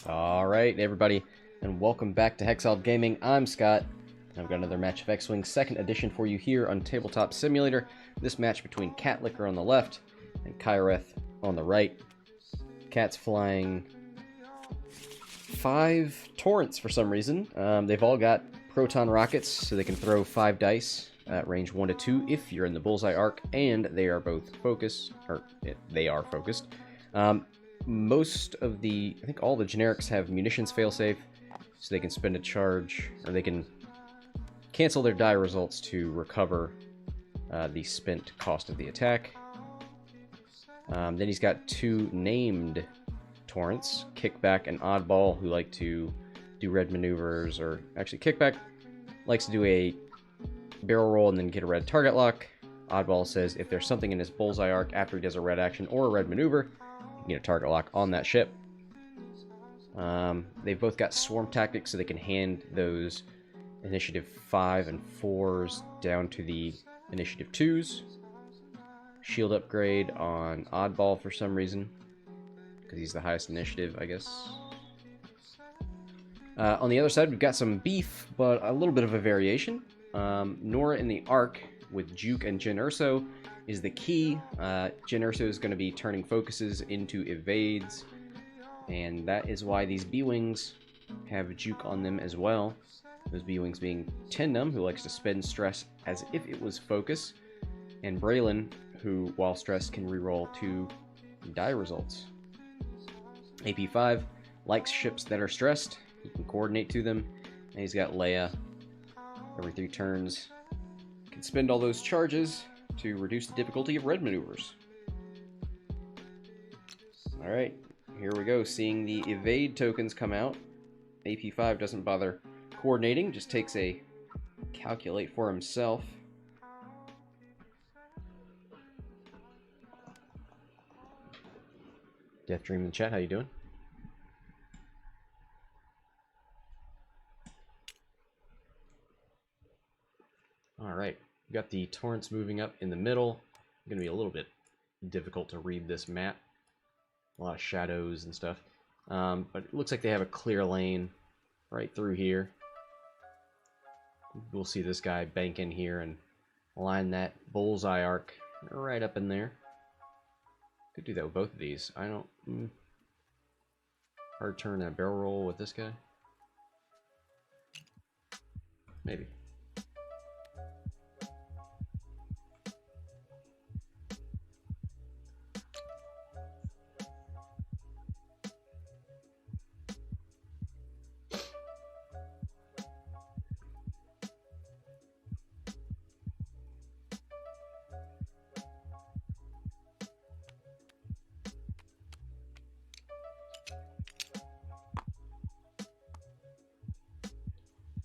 Alright, everybody, and welcome back to Hexiled Gaming. I'm Scott, and I've got another match of X-Wing 2nd edition for you here on Tabletop Simulator. This match between Catlicker on the left and Kyoreth on the right. Cat's flying 5 Torrents for some reason. They've all got proton rockets, so they can throw 5 dice at range 1 to 2 if you're in the bullseye arc, and they are both focused, or they are focused. Most of the, I think all the generics have munitions failsafe, so they can spend a charge, or they can cancel their die results to recover the spent cost of the attack. Then he's got 2 named Torrents, Kickback and Oddball, who like to do red maneuvers, or actually Kickback likes to do a barrel roll and then get a red target lock. Oddball says if there's something in his bullseye arc after he does a red action or a red maneuver, get a target lock on that ship. They've both got swarm tactics, so they can hand those initiative 5 and 4s down to the initiative 2s. Shield upgrade on Oddball for some reason, because he's the highest initiative, I guess. On the other side, we've got some beef, but a little bit of a variation. Norra in the arc with Juke and Jyn Erso is the key. Jyn Erso is going to be turning focuses into evades, and that is why these B-Wings have Juke on them as well. Those B-Wings being Numb, who likes to spend stress as if it was focus, and Braylen, who, while stressed, can reroll 2 die results. AP5 likes ships that are stressed. He can coordinate to them, and he's got Leia. Every 3 turns, can spend all those charges to reduce the difficulty of red maneuvers. Alright, here we go, seeing the evade tokens come out. AP5 doesn't bother coordinating, just takes a calculate for himself. Death Dream in the chat, how you doing? Alright, we've got the Torrents moving up in the middle. It's going to be a little bit difficult to read this map. A lot of shadows and stuff. But it looks like they have a clear lane right through here. We'll see this guy bank in here and line that bullseye arc right up in there. Could do that with both of these. I don't... Hard turn and a barrel roll with this guy? Maybe.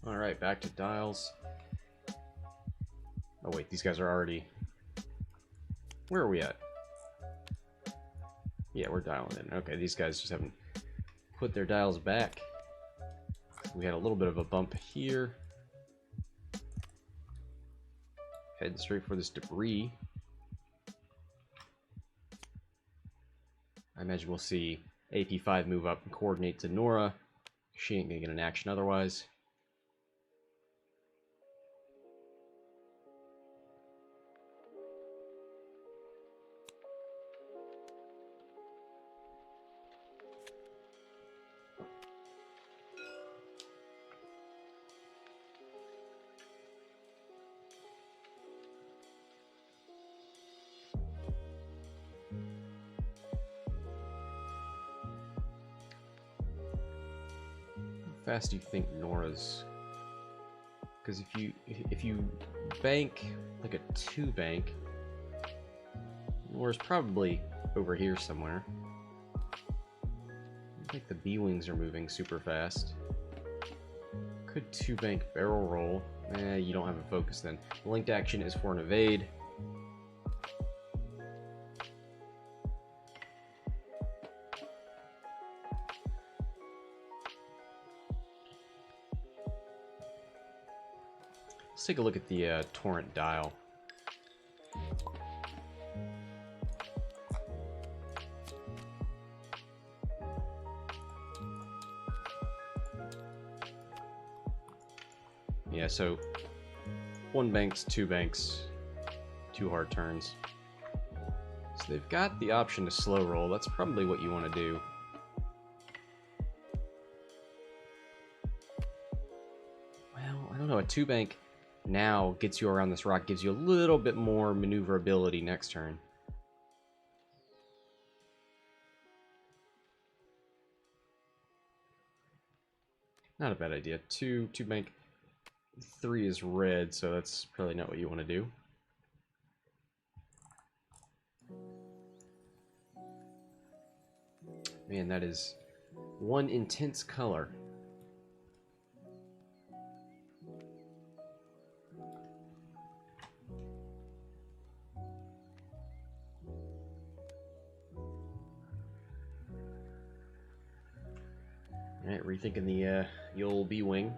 Alright, back to dials. Oh wait, these guys are already... Where are we at? Yeah, we're dialing in. Okay, these guys just haven't put their dials back. We had a little bit of a bump here. Heading straight for this debris. I imagine we'll see AP5 move up and coordinate to Norra. She ain't gonna get an action otherwise. How fast do you think Norra's? Because if you bank like a 2 bank, Norra's probably over here somewhere. I think the B-Wings are moving super fast. Could 2 bank barrel roll. You don't have a focus then. The linked action is for an evade. Let's take a look at the torrent dial. Yeah, so 1 banks, 2 banks, 2 hard turns. So they've got the option to slow roll. That's probably what you want to do. Well, I don't know. A 2 bank now gets you around this rock, gives you a little bit more maneuverability next turn. Not a bad idea. 2 bank, 3 is red, so that's probably not what you want to do. Man, that is one intense color. Alright, rethinking the old B-Wing.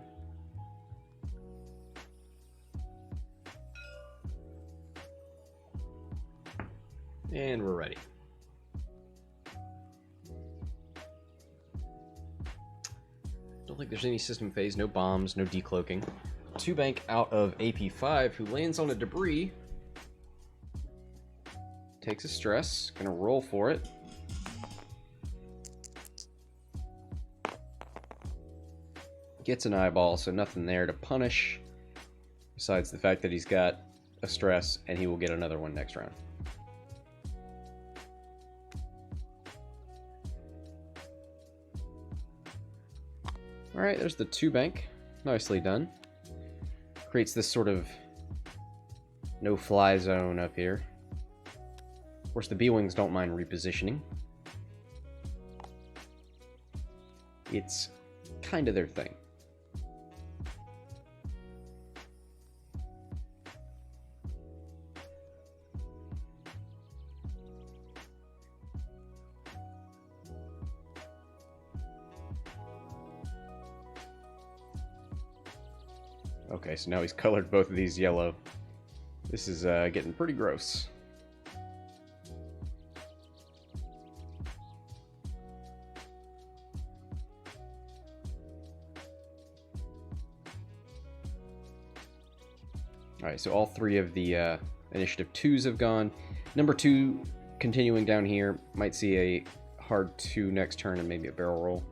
And we're ready. Don't think there's any system phase, no bombs, no decloaking. 2 bank out of AP5 who lands on a debris. Takes a stress, gonna roll for it. Gets an eyeball, so nothing there to punish. Besides the fact that he's got a stress and he will get another one next round. Alright, there's the 2 bank. Nicely done. Creates this sort of no-fly zone up here. Of course, the B-Wings don't mind repositioning. It's kind of their thing. Okay, so now he's colored both of these yellow. This is getting pretty gross. Alright, so all 3 of the initiative 2s have gone. Number 2, continuing down here, might see a hard 2 next turn and maybe a barrel roll.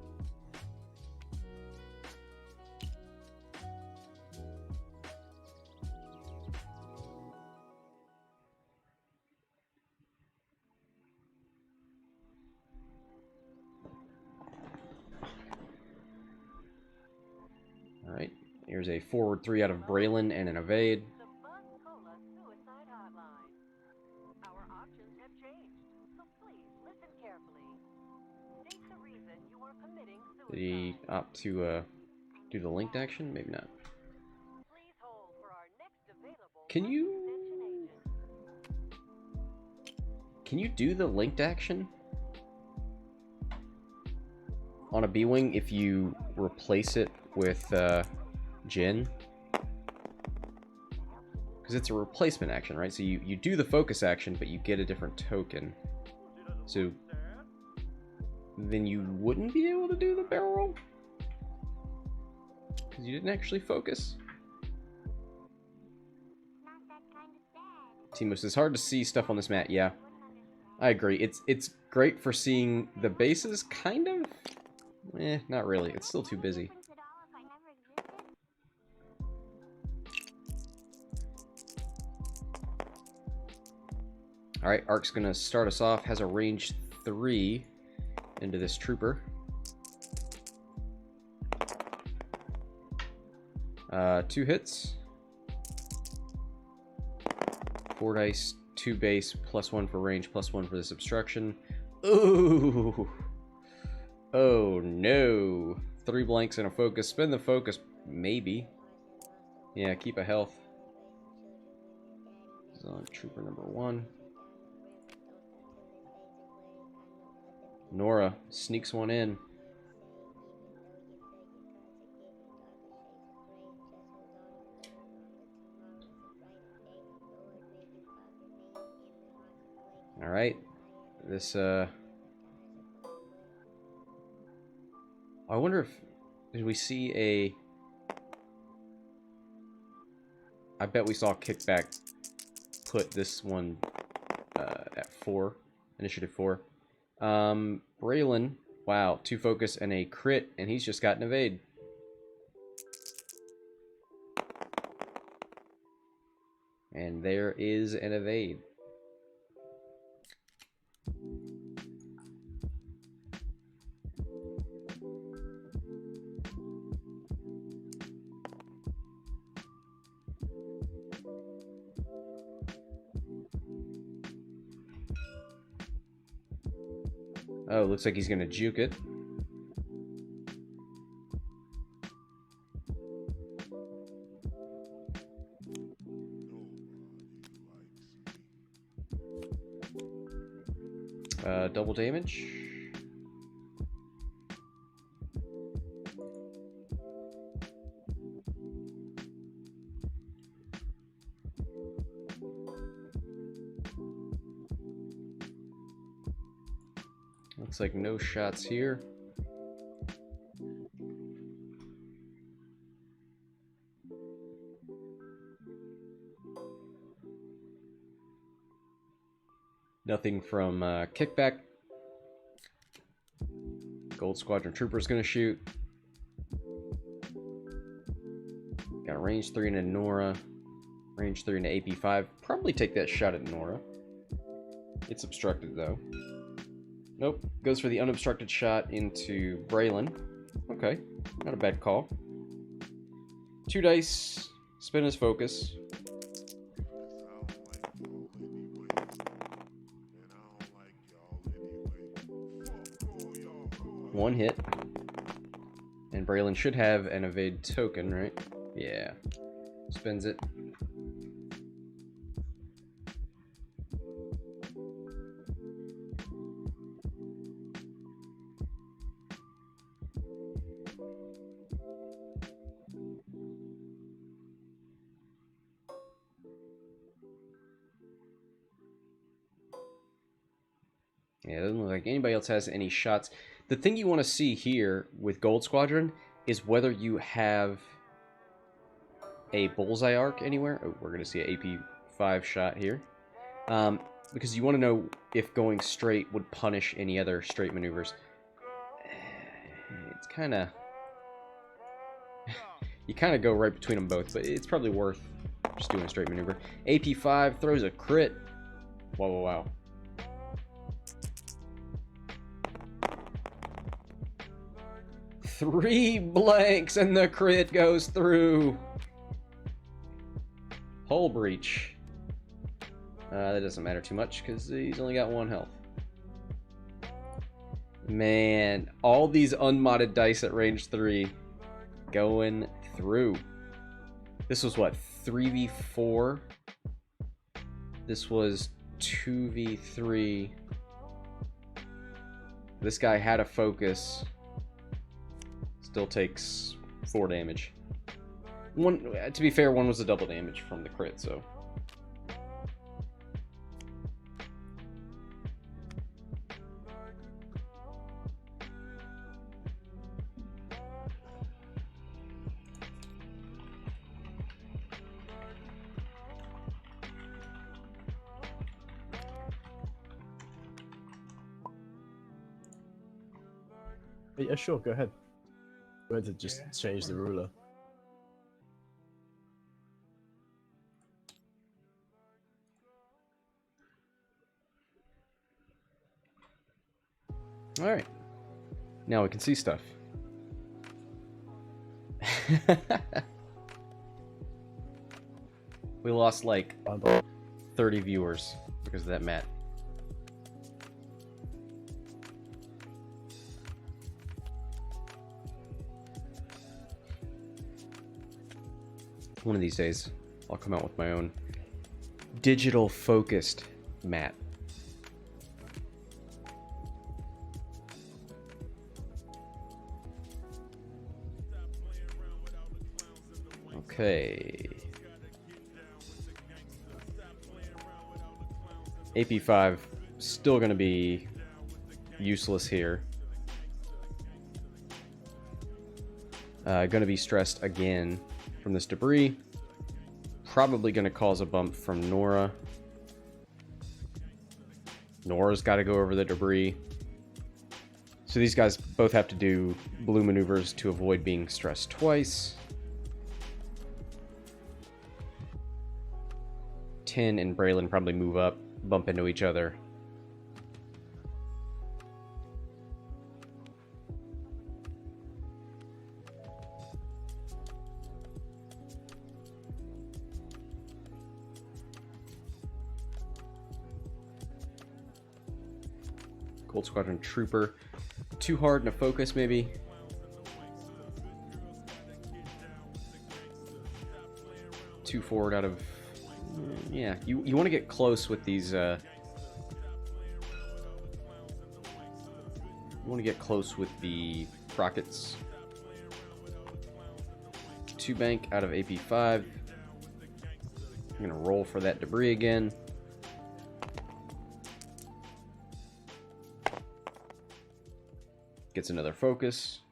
Alright, here's a forward 3 out of Braylen and an evade. Did he opt to do the linked action? Maybe not. Can you do the linked action on a B-Wing if you replace it with Jin? Because it's a replacement action, right? So you do the focus action, but you get a different token. So then you wouldn't be able to do the barrel roll? Because you didn't actually focus? Timos, it's hard to see stuff on this map. Yeah, I agree. It's great for seeing the bases, kind of. Not really. It's still too busy. Alright, Ark's gonna start us off. Has a range 3 into this trooper. 2 hits. 4 dice, 2 base, +1 for range, +1 for this obstruction. Ooh! Oh no! 3 blanks and a focus. Spend the focus, maybe. Yeah, keep a health. This is on trooper number 1. Norra sneaks one in. Alright. This, I wonder if... Did we see a... I bet we saw Kickback put this one at 4, initiative 4. Braylen, wow, 2 focus and a crit, and he's just got an evade. And there is an evade. Oh, looks like he's gonna juke it. Double damage. Looks like no shots here. Nothing from Kickback. Gold Squadron Trooper's gonna shoot. Got a range 3 and a Norra. Range 3 and an AP5. Probably take that shot at Norra. It's obstructed though. Nope. Goes for the unobstructed shot into Braylen. Okay. Not a bad call. 2 dice. Spin his focus. One hit. And Braylen should have an evade token, right? Yeah. Spins it. Yeah, it doesn't look like anybody else has any shots. The thing you want to see here with Gold Squadron is whether you have a bullseye arc anywhere. Oh, we're going to see an AP5 shot here. Because you want to know if going straight would punish any other straight maneuvers. It's kind of... you kind of go right between them both, but it's probably worth just doing a straight maneuver. AP5 throws a crit. Wow, wow, wow. Three blanks and the crit goes through. Hull breach. That doesn't matter too much because he's only got 1 health. Man, all these unmodded dice at range 3 going through. This was what, 3v4? This was 2v3. This guy had a focus. Still takes 4 damage. To be fair, one was a double damage from the crit, so. Yeah, sure, go ahead. Go ahead to just change the ruler. Alright. Now we can see stuff. We lost like 30 viewers because of that mat. One of these days, I'll come out with my own digital focused mat. Okay. AP5 still going to be useless here. Going to be stressed again from this debris. probably going to cause a bump from Norra. Norra's got to go over the debris. So these guys both have to do blue maneuvers to avoid being stressed twice. 10 and Braylen probably move up, bump into each other. Gold Squadron Trooper. Too hard in a focus, maybe. Too forward out of... Yeah, you want to get close with these... You want to get close with the rockets. 2 bank out of AP5. I'm going to roll for that debris again. Gets another focus.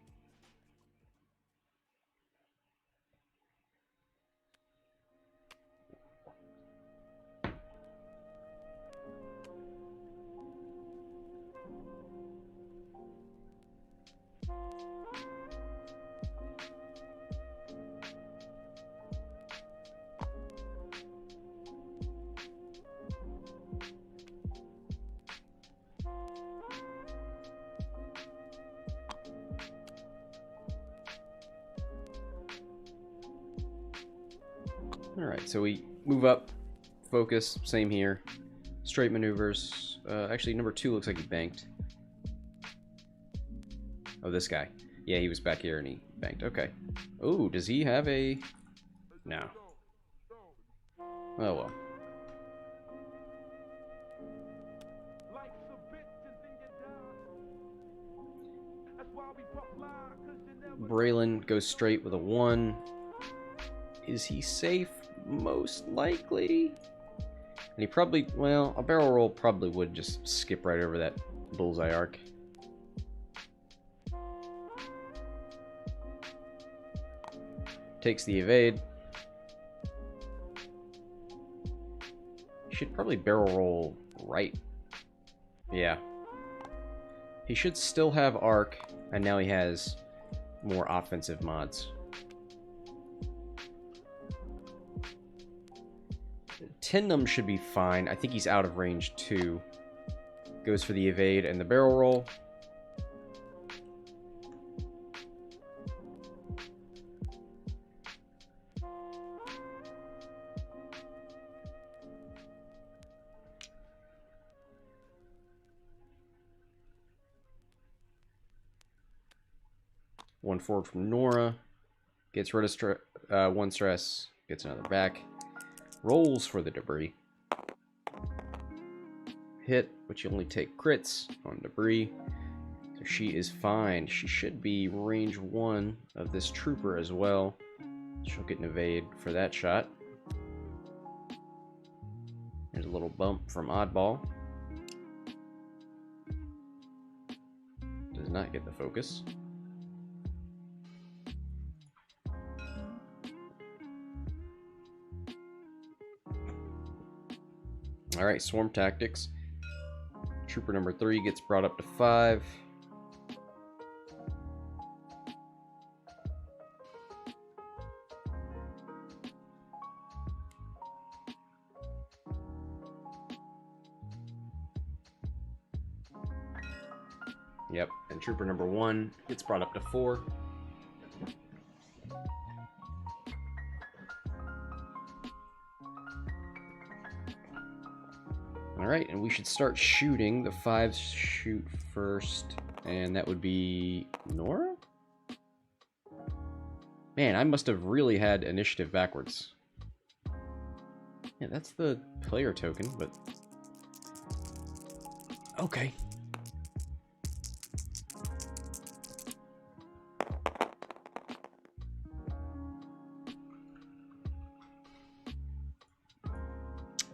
Alright, so we move up, focus, same here. Straight maneuvers. Actually, number 2 looks like he banked. Oh, this guy. Yeah, he was back here and he banked. Okay. Oh, does he have a... No. Oh, well. Braylen goes straight with a 1. Is he safe? Most likely. And he probably, well, a barrel roll probably would just skip right over that bullseye arc. Takes the evade. Should probably barrel roll right. Yeah. He should still have arc, and now he has more offensive mods. 10 Numb should be fine. I think he's out of range 2. Goes for the evade and the barrel roll. One forward from Norra. Gets rid of 1 stress. Gets another back. Rolls for the debris. Hit, but you only take crits on debris. So she is fine. She should be range 1 of this trooper as well. She'll get an evade for that shot. There's a little bump from Oddball. Does not get the focus. Alright, swarm tactics. Trooper number 3 gets brought up to 5. Yep, and trooper number 1 gets brought up to 4. Alright, and we should start shooting. The 5s shoot first, and that would be Norra? Man, I must have really had initiative backwards. Yeah, that's the player token, but... Okay.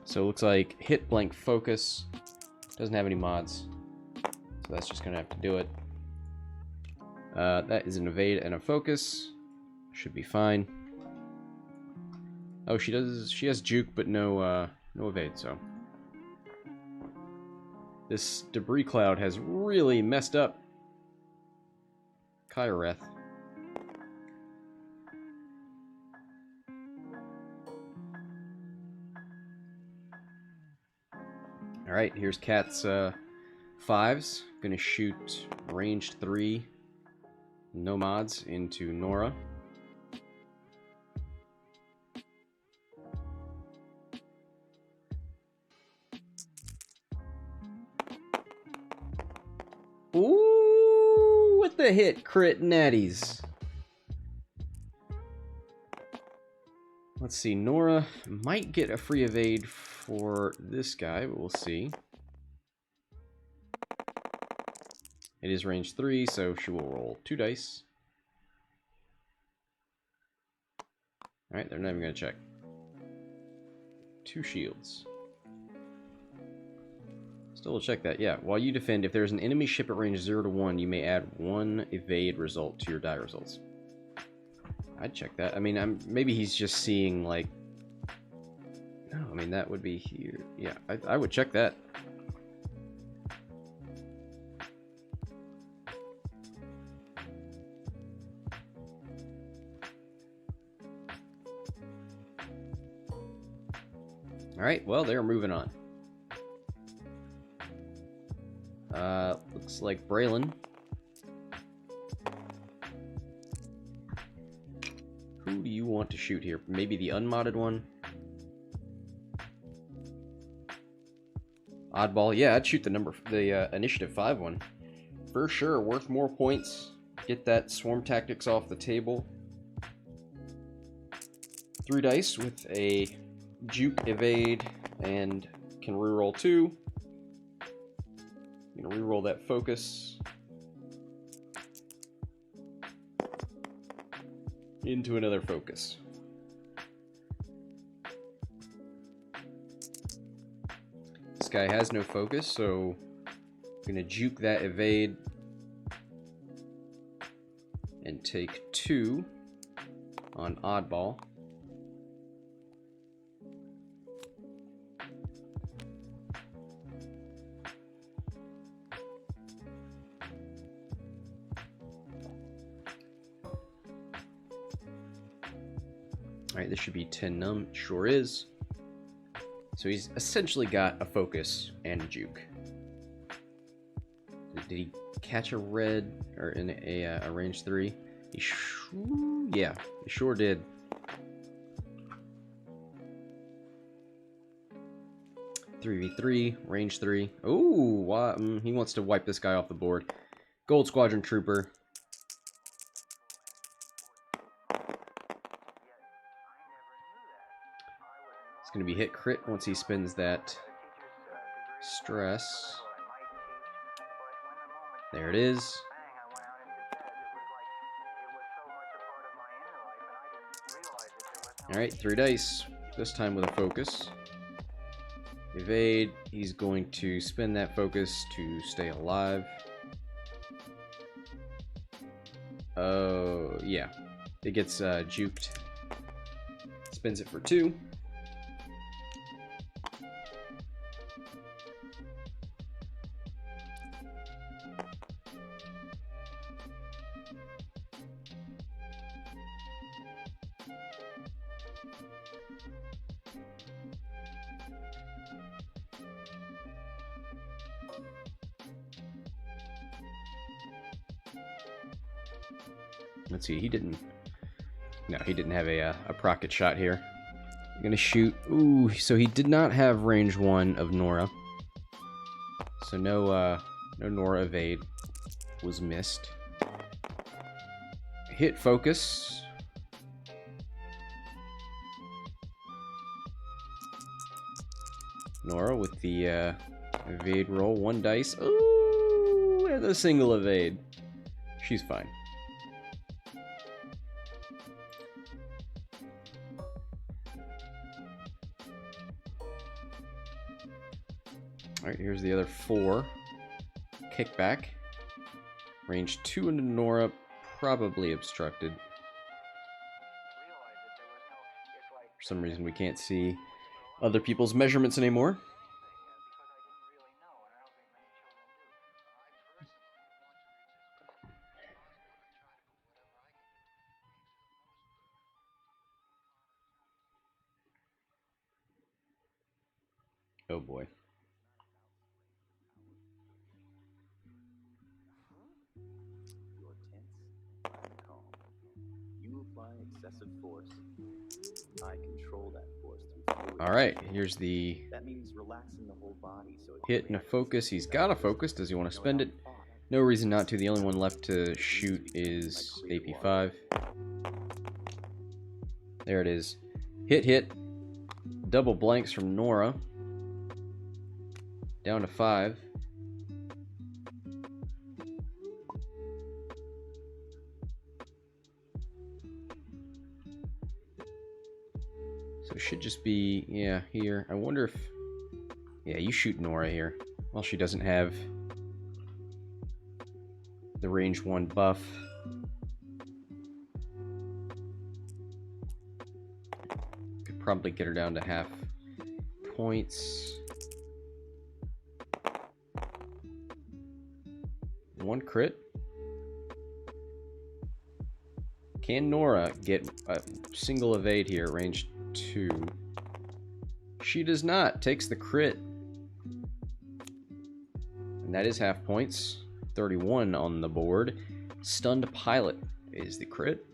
So it looks like hit blank focus. Doesn't have any mods. So that's just gonna have to do it. That is an evade and a focus. Should be fine. Oh, she does. She has juke, but no evade. So this debris cloud has really messed up Kyoreth. All right, here's Cat's fives. Gonna shoot ranged 3 nomads into Norra. Ooh, with the hit crit natties. Let's see, Norra might get a free evade for this guy, but we'll see. It is range 3, so she will roll 2 dice. Alright, they're not even going to check. 2 shields. Still will check that, yeah. While you defend, if there's an enemy ship at range 0 to 1, you may add 1 evade result to your die results. I'd check that. I mean, maybe he's just seeing, like... No, I mean, that would be here. Yeah, I would check that. Alright, well, they're moving on. Looks like Braylen. Who do you want to shoot here? Maybe the unmodded one? Oddball. Yeah, I'd shoot the initiative 5 one. For sure, worth more points. Get that swarm tactics off the table. 3 dice with a juke evade and can reroll 2. I'm gonna reroll that focus into another focus. This guy has no focus, so I'm gonna juke that evade and take 2 on Oddball. Alright, this should be 10 numb. Sure is. So he's essentially got a focus and a juke. Did he catch a red or in a range 3? Yeah, he sure did. (3v3) range 3. Ooh, he wants to wipe this guy off the board. Gold Squadron Trooper. It's going to be hit crit once he spends that stress. There it is. Alright, 3 dice. This time with a focus. Evade. He's going to spend that focus to stay alive. Oh, yeah. It gets juked. Spends it for 2. Let's see, he didn't have a procket shot here. I'm gonna shoot. Ooh, so he did not have range 1 of Norra. So no Norra evade was missed. Hit focus. Norra with the evade roll, 1 dice. Ooh, and a single evade. She's fine. Alright, here's the other 4. Kickback. Range 2 into Norra, probably obstructed. some reason we can't see other people's measurements anymore. Oh boy. You're tense. I'm calm. You apply excessive force. I control that force through fluid. All right, here's the That means relaxing the whole body so it hit and a focus. He's got a focus. Does he want to spend it? No reason not to. The only one left to shoot is AP5. There it is. Hit, hit. Double blanks from Norra. Down to 5. So it should just be, yeah, here. I wonder if... Yeah, you shoot Norra here. Well, she doesn't have the range 1 buff. Could probably get her down to half points. 1 crit. Can Norra get a single evade here at range 2? She does not. Takes the crit. And that is half points. 31 on the board. Stunned Pilot is the crit.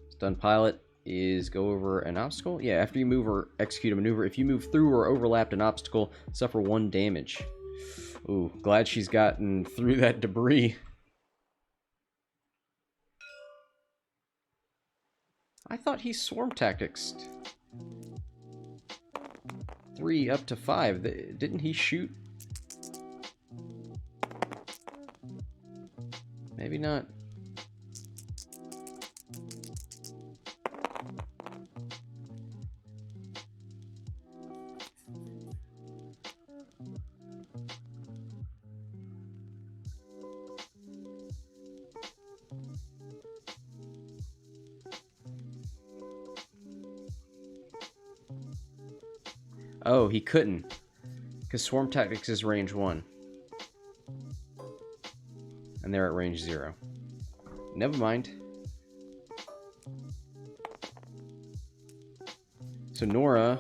Stunned Pilot is go over an obstacle. Yeah, after you move or execute a maneuver, if you move through or overlapped an obstacle, suffer 1 damage. Ooh, glad she's gotten through that debris. I thought he swarm tactics. 3 up to 5. Didn't he shoot? Maybe not. Oh, he couldn't. Because Swarm Tactics is range 1. And they're at range 0. Never mind. So Norra,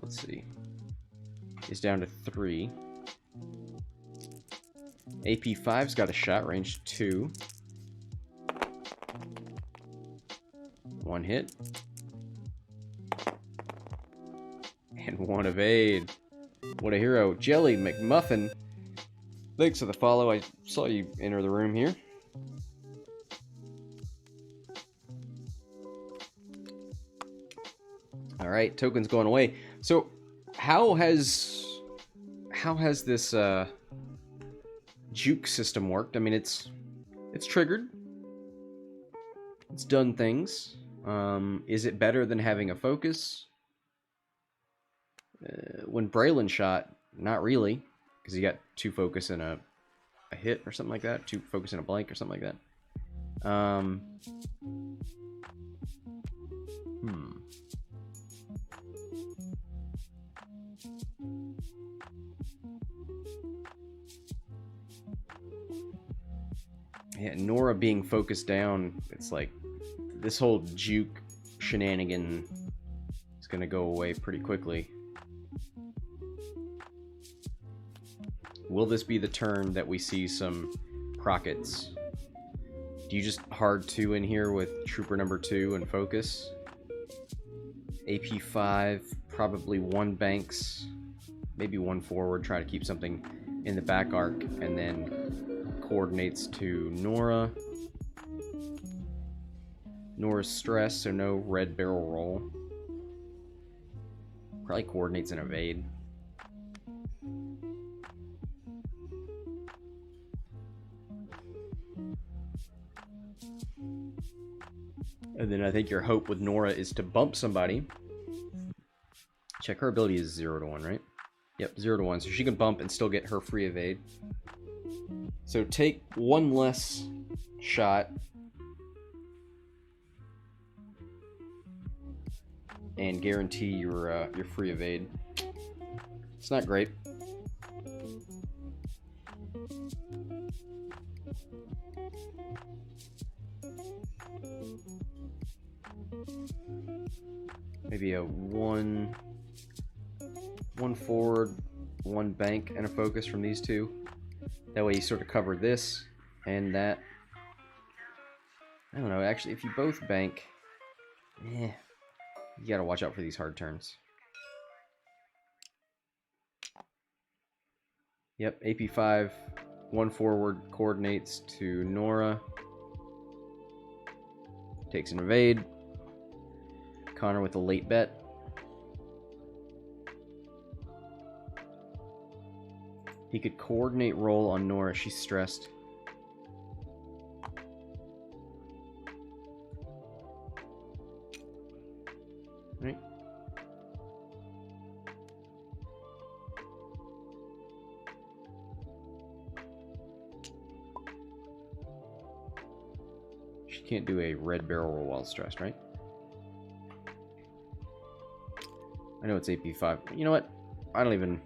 let's see, is down to 3. AP5's got a shot, range 2. 1 hit. And 1 evade. What a hero. Jelly McMuffin. Thanks for the follow. I saw you enter the room here. Alright, tokens going away. So, how has this juke system worked? I mean, it's triggered. It's done things. Is it better than having a focus? When Braylen shot, not really, because he got 2 focus and a hit or something like that. 2 focus and a blank or something like that. Yeah, Norra being focused down, it's like this whole juke shenanigan is going to go away pretty quickly. Will this be the turn that we see some prockets? Do you just hard 2 in here with Trooper number 2 and focus? AP5, probably 1 banks, maybe 1 forward, try to keep something in the back arc, and then coordinates to Norra. Norra's stress, so no red barrel roll. Probably coordinates and evade. And then I think your hope with Norra is to bump somebody. Check, her ability is 0 to 1, right? Yep, 0 to 1. So she can bump and still get her free evade. So take 1 less shot. and guarantee your free evade. It's not great. Maybe a one forward, one bank, and a focus from these two. That way you sort of cover this and that. I don't know, actually, if you both bank, you gotta watch out for these hard turns. Yep, AP5, one forward, coordinates to Norra. Takes an evade. Connor with a late bet. He could coordinate roll on Norra. She's stressed. Right. She can't do a red barrel roll while stressed, right? I know it's AP5. You know what? I don't even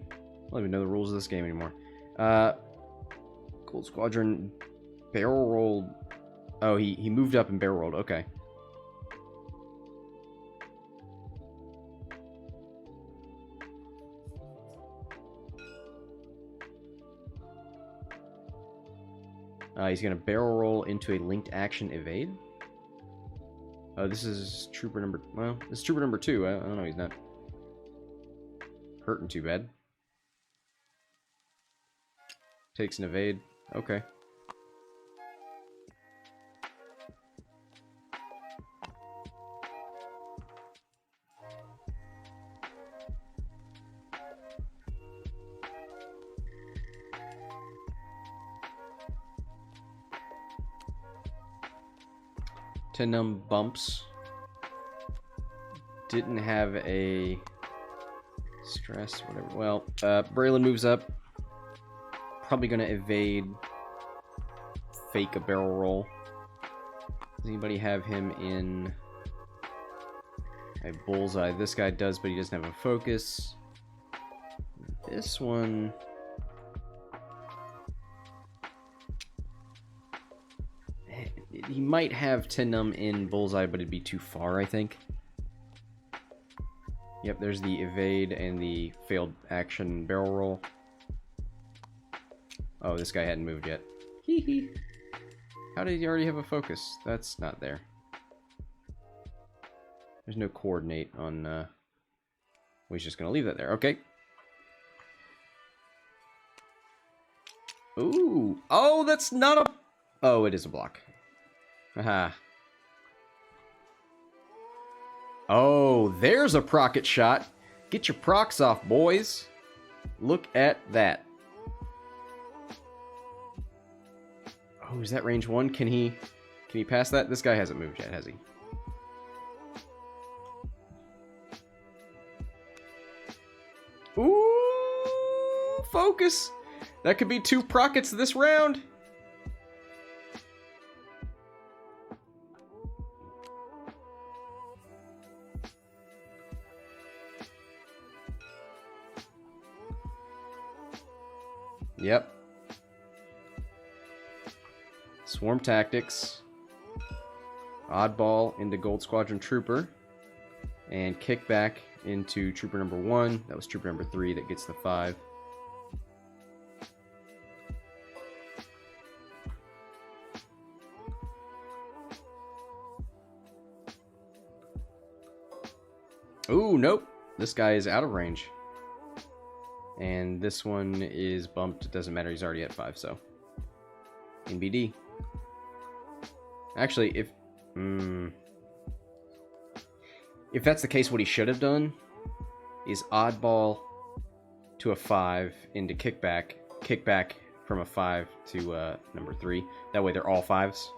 know the rules of this game anymore. Gold Squadron barrel rolled. Oh, he moved up and barrel rolled. Okay. He's going to barrel roll into a linked action evade. Oh, this is trooper number... Well, this is trooper number 2. I don't know, he's not hurting too bad. Takes an evade. Okay. Numb bumps. Didn't have a stress, whatever. Well, Braylen moves up. Probably gonna evade. Fake a barrel roll. Does anybody have him in a bullseye? This guy does, but he doesn't have a focus. This one... He might have Numb in bullseye, but it'd be too far, I think. Yep, there's the evade and the failed action barrel roll. Oh, this guy hadn't moved yet. Hee hee. How did he already have a focus? That's not there. There's no coordinate on... Well, he's just going to leave that there. Okay. Ooh. Oh, that's not a... Oh, it is a block. Haha. Oh, there's a procket shot. Get your procs off, boys. Look at that. Oh, is that range 1? Can he pass that? This guy hasn't moved yet, has he? Ooh, focus. That could be 2 prockets this round. Yep. Swarm tactics. Oddball into Gold Squadron Trooper. And Kickback into Trooper number 1. That was Trooper number 3 that gets the 5. Ooh, nope. This guy is out of range. And this one is bumped. It doesn't matter. He's already at 5, so. In BD. Actually, if that's the case, what he should have done is oddball to a 5 into kickback. Kickback from a 5 to number 3. That way they're all 5s.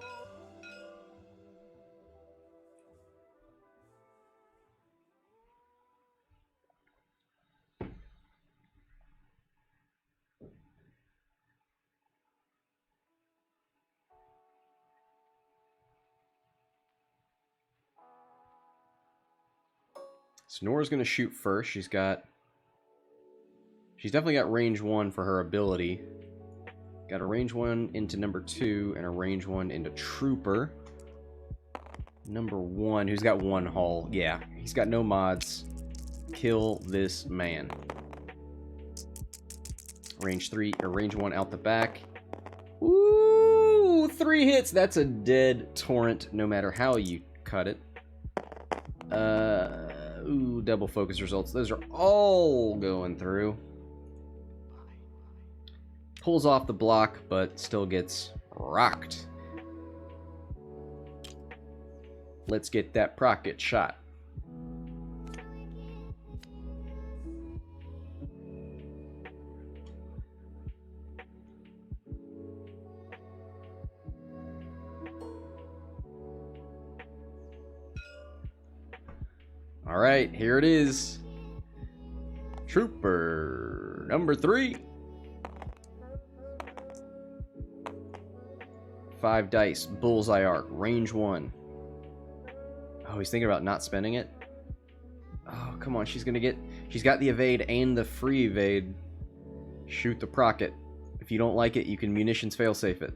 So Norra's going to shoot first. She's definitely got range 1 for her ability. Got a range 1 into number 2 and a range 1 into Trooper. Number 1, who's got 1 hull. Yeah, he's got no mods. Kill this man. Range 3 or range 1 out the back. Ooh, 3 hits. That's a dead torrent no matter how you cut it. Ooh, double focus results. Those are all going through. Pulls off the block, but still gets rocked. Let's get that procket shot. All right, here it is. Trooper number 3. 5 dice, bullseye arc, range 1. Oh, he's thinking about not spending it. Oh, come on, she's got the evade and the free evade. Shoot the procket. If you don't like it, you can munitions failsafe it.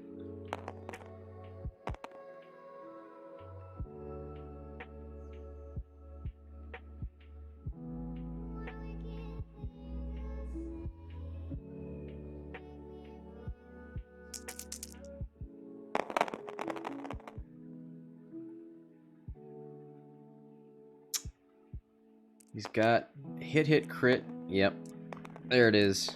He's got hit, crit. Yep. There it is.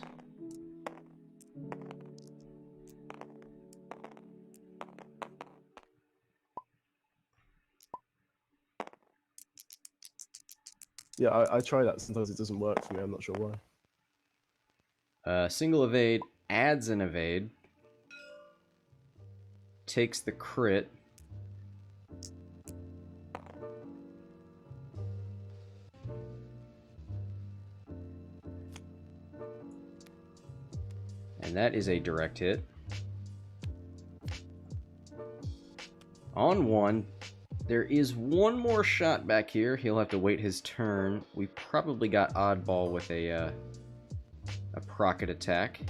Yeah, I try that. Sometimes it doesn't work for me. I'm not sure why. Single evade adds an evade. Takes the crit. And that is a direct hit. On 1. There is one more shot back here. He'll have to wait his turn. We probably got Oddball with a procket attack.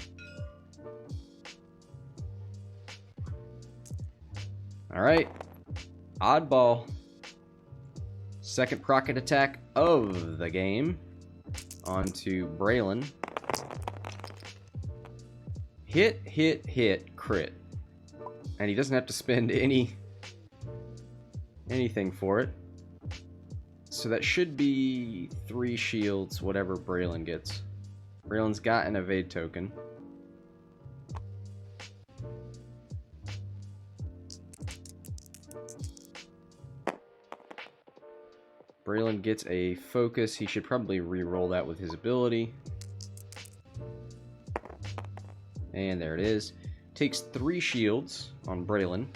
Alright. Oddball. Second procket attack of the game. Onto Braylen. Hit, crit. And he doesn't have to spend anything for it. So that should be 3 shields, whatever Braylen gets. Braylen's got an evade token. Braylen gets a focus. He should probably re-roll that with his ability. And there it is. Takes 3 shields on Braylen.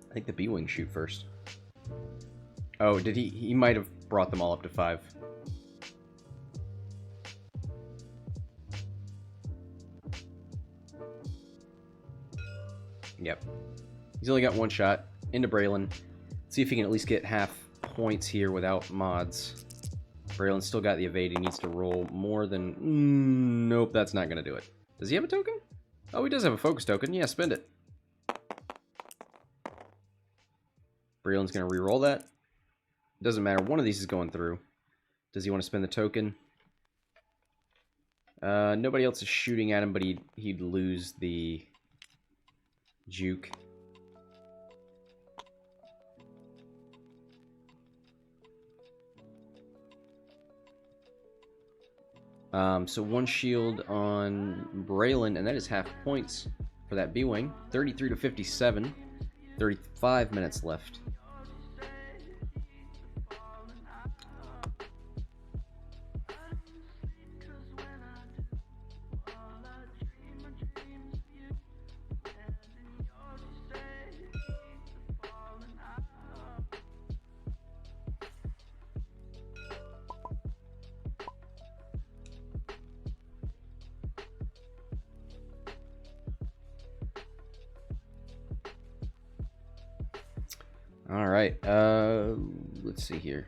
I think the B-Wing shoot first. Oh, did he? He might have brought them all up to 5. Yep. He's only got 1 shot. Into Braylen. See if he can at least get half points here without mods. Braylen's still got the evade. He needs to roll more than... nope, that's not going to do it. Does he have a token? Oh, he does have a focus token. Yeah, spend it. Braylen's going to re-roll that. Doesn't matter. One of these is going through. Does he want to spend the token? Nobody else is shooting at him, but he'd lose the juke. So 1 shield on Braylen, and that is half points for that B-Wing. 33 to 57. 35 minutes left. All right. Let's see here.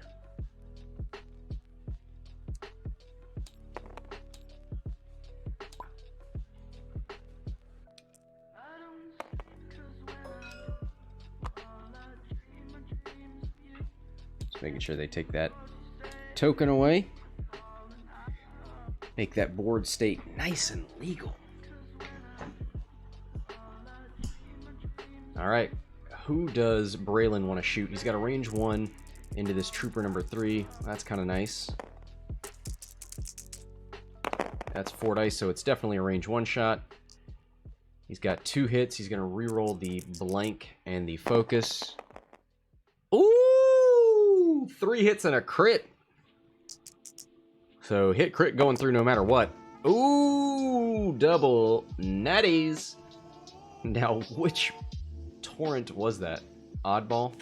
Just making sure they take that token away. Make that board state nice and legal. All right. Who does Braylen want to shoot? He's got a range 1 into this trooper number 3. That's kind of nice. That's 4 dice, so it's definitely a range 1 shot. He's got 2 hits. He's going to reroll the blank and the focus. Ooh! 3 hits and a crit. So hit crit going through no matter what. Ooh! Double natties. Now, which torrent was that? Oddball?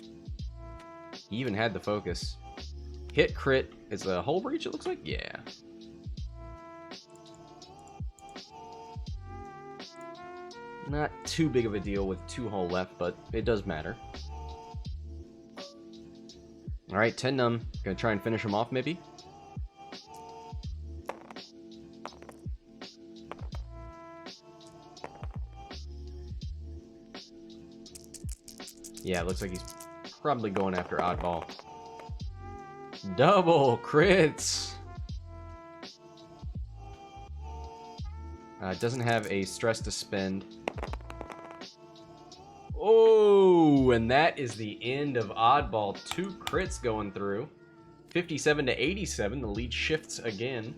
He even had the focus. Hit crit is a hull breach, it looks like? Yeah. Not too big of a deal with 2 hull left, but it does matter. Alright, 10 numb. Gonna try and finish him off, maybe? Yeah, it looks like he's probably going after Oddball. Double crits! Doesn't have a stress to spend. Oh, and that is the end of Oddball. 2 crits going through. 57 to 87. The lead shifts again.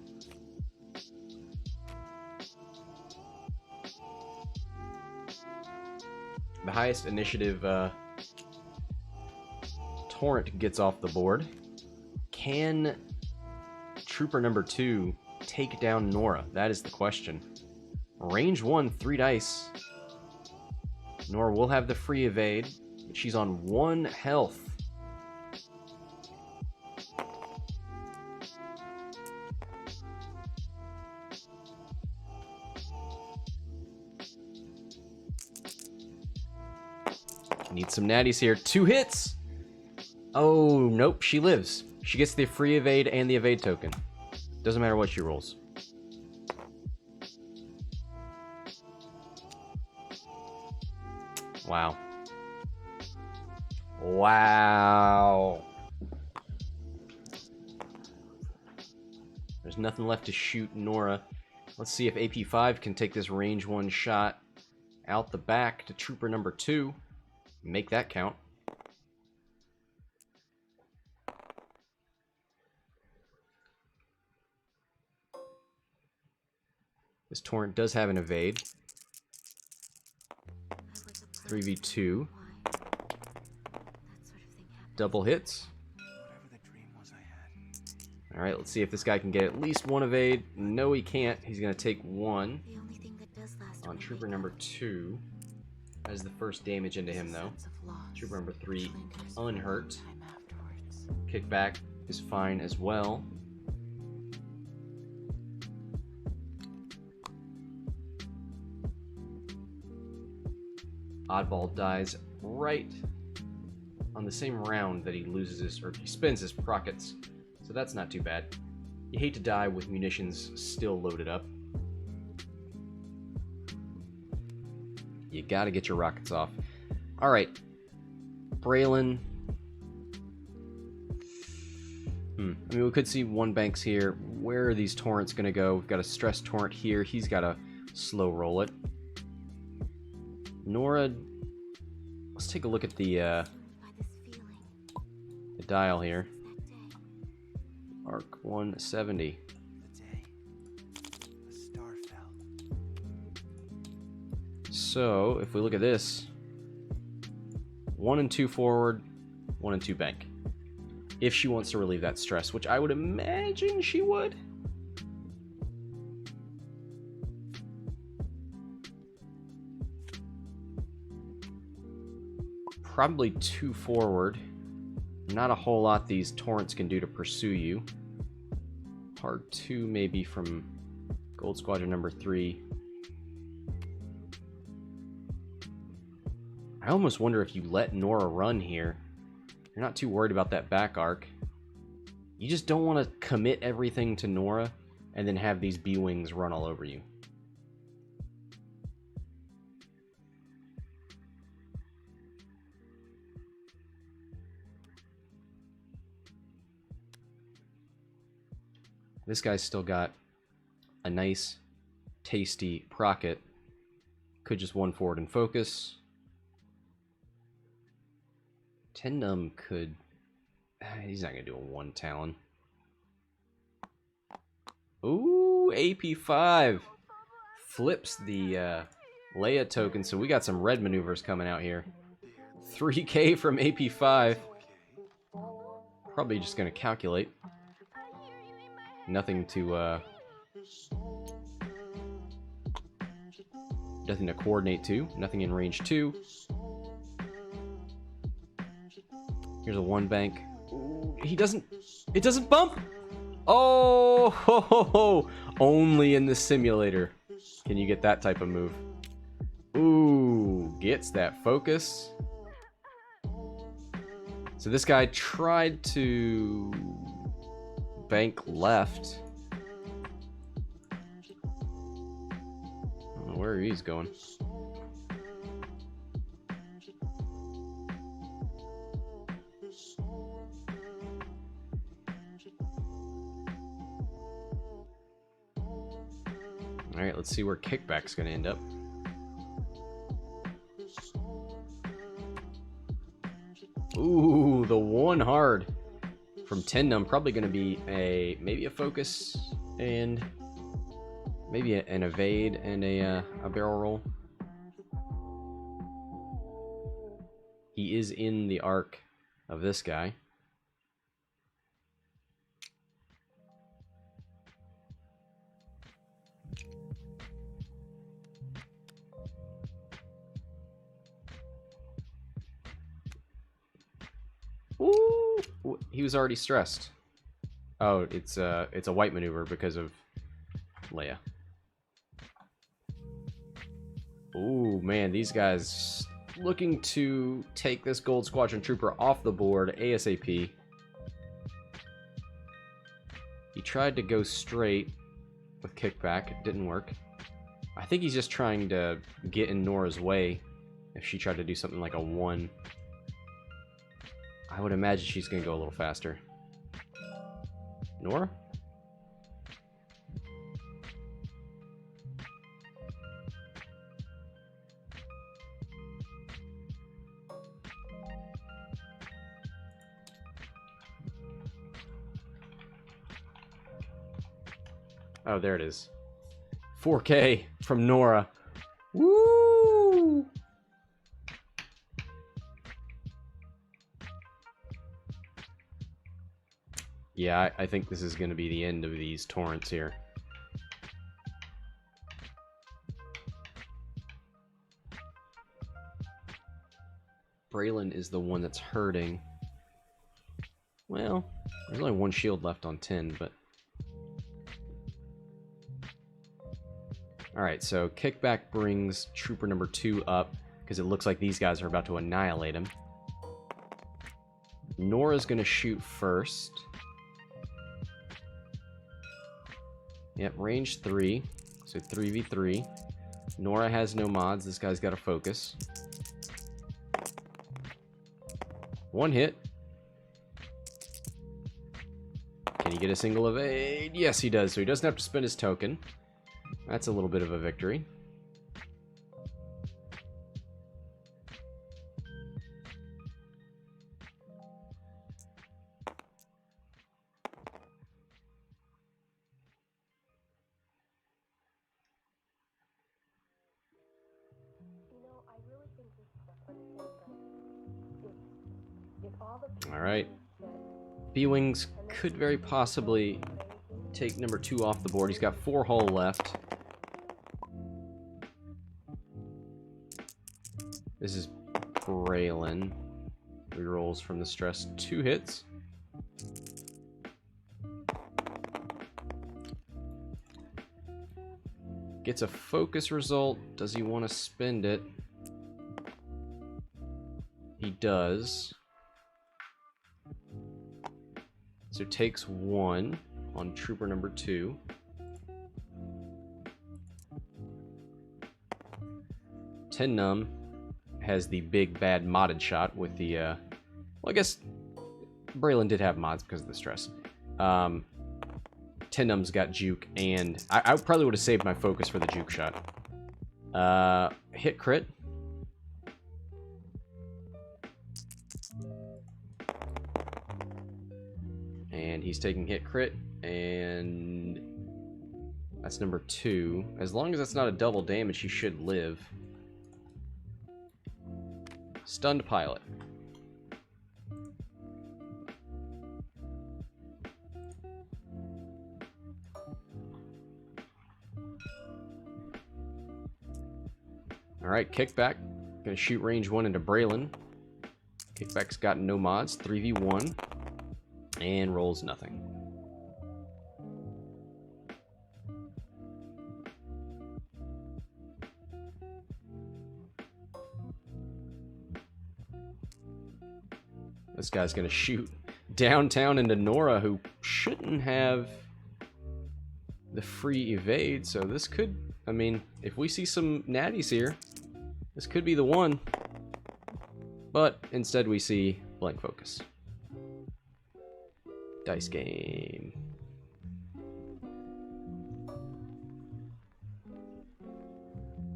The highest initiative torrent gets off the board. Can trooper number 2 take down Norra? That is the question. Range 1, 3 dice. Norra will have the free evade. She's on 1 health. Need some natties here. 2 hits! Oh, nope, she lives. She gets the free evade and the evade token. Doesn't matter what she rolls. Wow. Wow. There's nothing left to shoot Norra. Let's see if AP5 can take this range 1 shot out the back to trooper number 2. Make that count. This torrent does have an evade. 3v2. Double hits. Alright, let's see if this guy can get at least 1 evade. No, he can't. He's going to take 1 on trooper number 2. That is the first damage into him, though. Trooper number 3 unhurt. Kickback is fine as well. Oddball dies right on the same round that he loses his, or he spends his prockets. So that's not too bad. You hate to die with munitions still loaded up. You gotta get your rockets off. Alright. Braylen. I mean, we could see 1 banks here. Where are these torrents gonna go? We've got a stress torrent here. He's gotta slow roll it. Norra. Let's take a look at the dial here. Arc 170. So, if we look at this, 1 and 2 forward, 1 and 2 bank. If she wants to relieve that stress, which I would imagine she would. Probably 2 forward. Not a whole lot these torrents can do to pursue you. Hard 2 maybe from Gold Squadron number 3. I almost wonder if you let Norra run here. You're not too worried about that back arc. You just don't want to commit everything to Norra and then have these B-Wings run all over you. This guy's still got a nice, tasty procket. Could just one forward and focus. 10 Numb could... He's not going to do a 1 Talon. Ooh, AP5. Flips the Leia token, so we got some red maneuvers coming out here. 3k from AP5. Probably just going to calculate. Nothing to coordinate to. Nothing in range 2. Here's a 1 bank. Ooh, he doesn't... It doesn't bump! Oh! Ho, ho, ho. Only in the simulator can you get that type of move. Ooh, gets that focus. So this guy tried to bank left. I don't know where he's going. Alright, let's see where Kickback's going to end up. Ooh, the 1 hard from 10 Numb. Probably going to be maybe a focus and maybe an evade and a barrel roll. He is in the arc of this guy. Ooh, he was already stressed. Oh, it's a white maneuver because of Leia. Ooh, man, these guys looking to take this Gold Squadron Trooper off the board ASAP. He tried to go straight with Kickback. It didn't work. I think he's just trying to get in Norra's way if she tried to do something like a 1. I would imagine she's going to go a little faster. Norra? Oh, there it is. 4K from Norra. Woo! Yeah, I think this is going to be the end of these torrents here. Braylen is the one that's hurting. Well, there's only 1 shield left on 10, but... Alright, so Kickback brings Trooper number 2 up, because it looks like these guys are about to annihilate him. Norra's going to shoot first. Yep, range 3, so 3v3. Norra has no mods, this guy's got to focus. 1 hit. Can he get a single evade? Yes, he does, so he doesn't have to spend his token. That's a little bit of a victory. Alright. B-Wings could very possibly take number 2 off the board. He's got 4 hull left. This is Braylen. Rerolls from the stress. 2 hits. Gets a focus result. Does he want to spend it? He does. So takes 1 on trooper number 2. Numb has the big bad modded shot with the well, I guess Braylen did have mods because of the stress. Numb's got juke, and I probably would have saved my focus for the juke shot. Hit crit. And he's taking hit crit, and that's number 2. As long as that's not a double damage, he should live. Stunned pilot. Alright, Kickback. Gonna shoot range 1 into Braylen. Kickback's got no mods, 3v1, and rolls nothing. This guy's gonna shoot downtown into Norra, who shouldn't have the free evade, so this could, I mean, if we see some natties here, this could be the one. But instead we see blank focus. Dice game.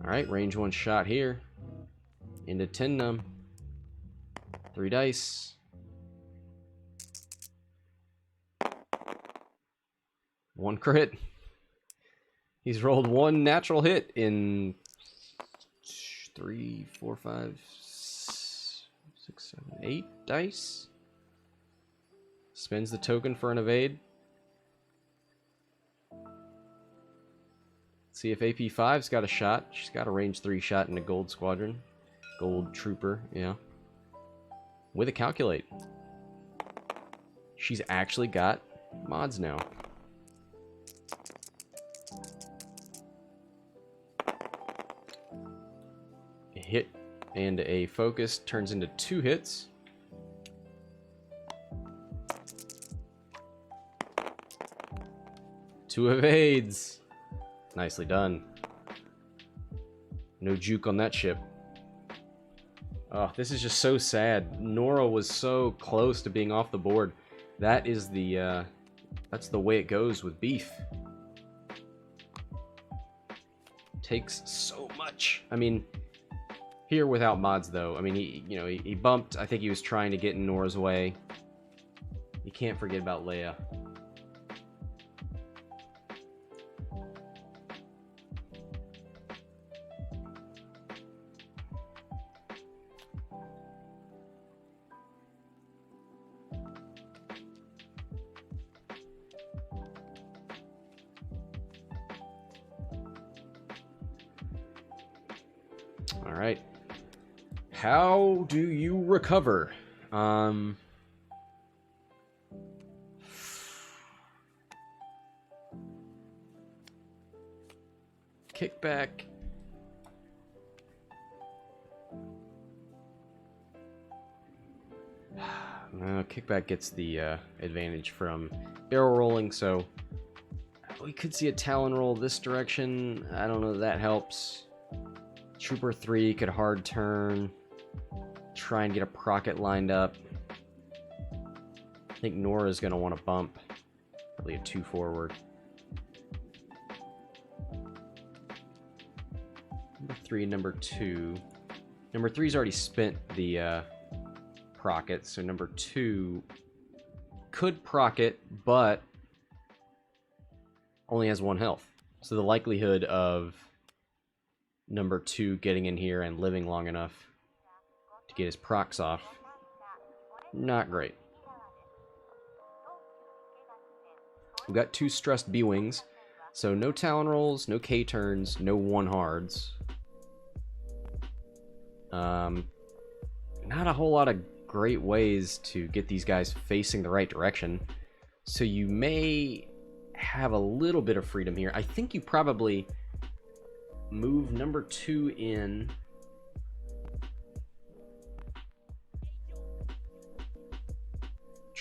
Alright, range 1 shot here. Into Numb. 3 dice. One crit. He's rolled 1 natural hit in 3, 4, 5, 6, 7, 8 dice. Spends the token for an evade. See if AP5's got a shot. She's got a range 3 shot in a gold squadron. Gold trooper, yeah. With a calculate. She's actually got mods now. A hit and a focus turns into 2 hits. Two evades. Nicely done. No juke on that ship. Oh, this is just so sad. Norra was so close to being off the board. That is the, that's the way it goes with beef. Takes so much. I mean, here without mods though. I mean, he bumped. I think he was trying to get in Norra's way. You can't forget about Leia. Alright. How do you recover? Kickback. Kickback gets the advantage from barrel rolling, so we could see a Talon roll this direction. I don't know if that helps. Trooper 3 could hard turn. Try and get a Procket lined up. I think Norra's going to want to bump. Probably a 2 forward. Number 3 and number 2. Number 3's already spent the Procket, so number 2 could Procket, but only has 1 health. So the likelihood of number 2 getting in here and living long enough to get his procs off, not great. We've got 2 stressed B-Wings, so no Talon rolls, no K-turns, no 1 hards. Not a whole lot of great ways to get these guys facing the right direction, so you may have a little bit of freedom here. I think you probably move number 2 in.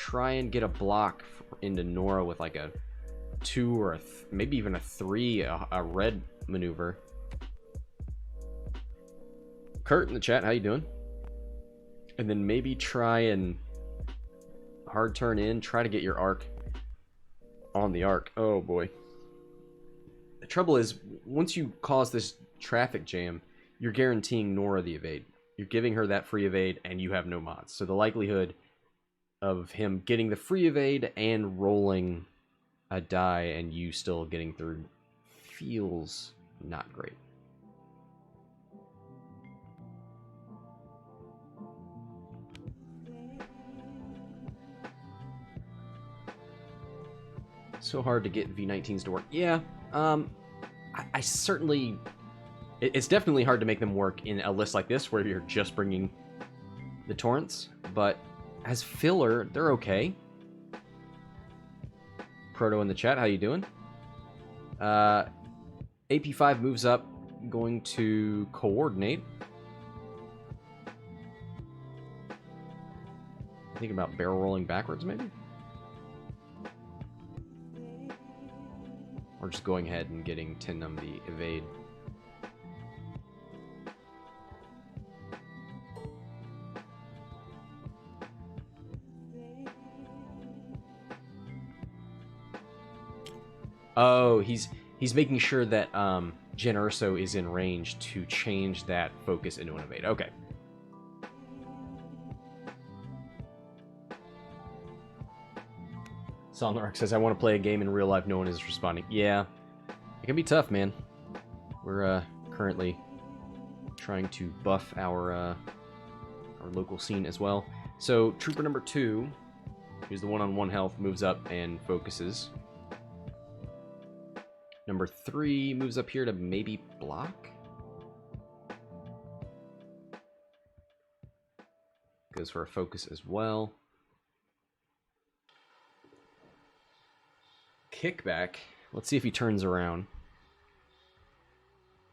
try and get a block into Norra with like a 2 or maybe even a 3, a red maneuver. Kurt in the chat, how you doing? And then maybe try and hard turn in, try to get your arc on the arc. Oh boy. The trouble is, once you cause this traffic jam, you're guaranteeing Norra the evade. You're giving her that free evade, and you have no mods. So the likelihood of him getting the free evade and rolling a die and you still getting through feels not great. So hard to get V19s to work. Yeah, I certainly... It's definitely hard to make them work in a list like this where you're just bringing the torrents, but as filler, they're okay. Proto in the chat, how you doing? AP5 moves up, going to coordinate. Think about barrel rolling backwards, maybe? Or just going ahead and getting Numb the evade. Oh, he's making sure that Jen Urso is in range to change that focus into an evade. Okay. Sonlark says, I want to play a game in real life, no one is responding. Yeah, it can be tough, man. We're currently trying to buff our local scene as well. So, Trooper number 2, who's the one-on-one health, moves up and focuses. Number 3 moves up here to maybe block. Goes for a focus as well. Kickback. Let's see if he turns around.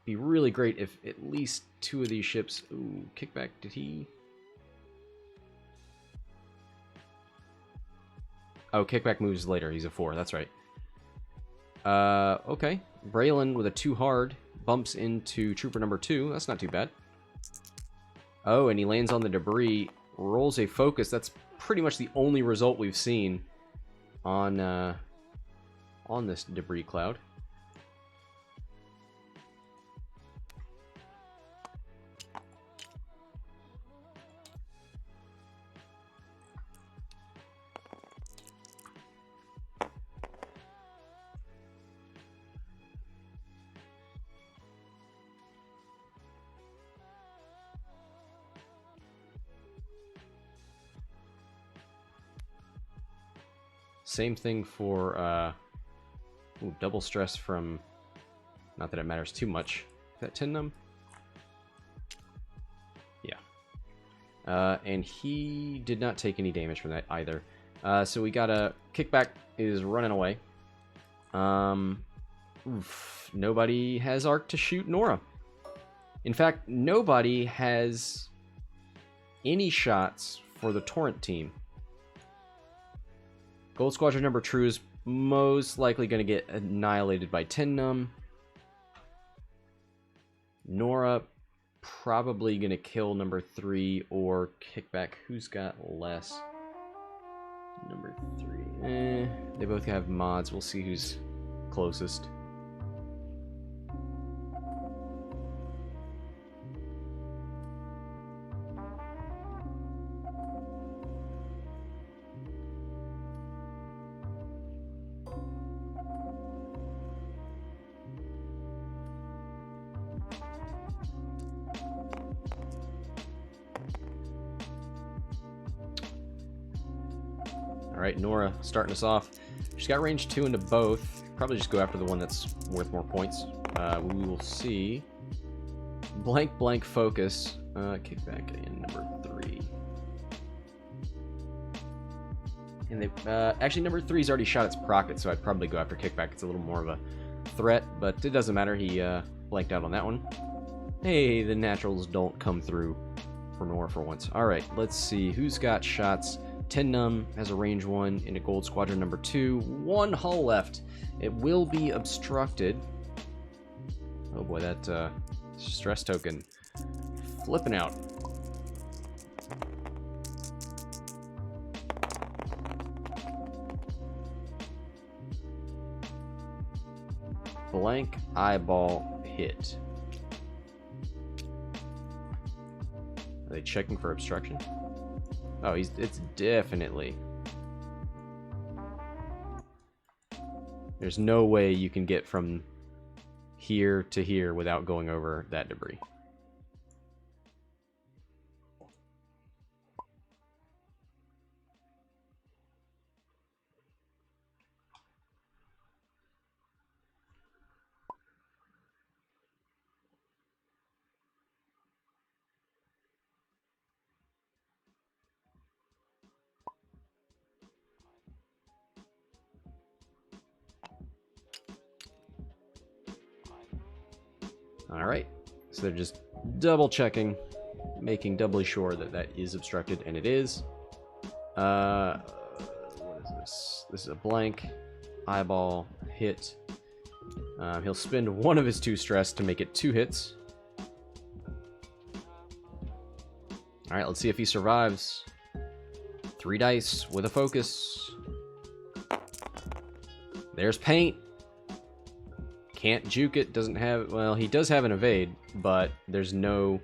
Be really great if at least 2 of these ships... Ooh, Kickback, did he... Oh, Kickback moves later. He's a 4, that's right. Okay. Braylen with a 2 hard bumps into Trooper number 2. That's not too bad. Oh, and he lands on the debris, rolls a focus. That's pretty much the only result we've seen on this debris cloud. Same thing for ooh, double stress from, not that it matters too much. Is that Numb? Yeah. And he did not take any damage from that either. So we got a Kickback is running away. Oof, nobody has arc to shoot Norra. In fact, nobody has any shots for the Torrent team. Gold Squadron number 2 is most likely going to get annihilated by Numb. Norra probably going to kill number 3 or Kickback. Who's got less? Number 3. They both have mods. We'll see who's closest. Alright, Norra starting us off. She's got range 2 into both. Probably just go after the one that's worth more points. We will see. Blank focus. Kickback in number 3. And they actually number 3's already shot its procket, so I'd probably go after Kickback. It's a little more of a threat, but it doesn't matter. He blanked out on that one. Hey, the naturals don't come through for Norra for once. Alright, let's see who's got shots 10 Numb has a range 1 into Gold Squadron number 2. 1 hull left. It will be obstructed. Oh boy, that stress token flipping out. Blank eyeball hit. Are they checking for obstruction? Oh, it's definitely. There's no way you can get from here to here without going over that debris. Alright, so they're just double checking, making doubly sure that that is obstructed, and it is. What is this? This is a blank eyeball hit. He'll spend one of his 2 stress to make it 2 hits. Alright, let's see if he survives. 3 dice with a focus. There's paint. Can't juke it, doesn't have, well, he does have an evade, but there's no,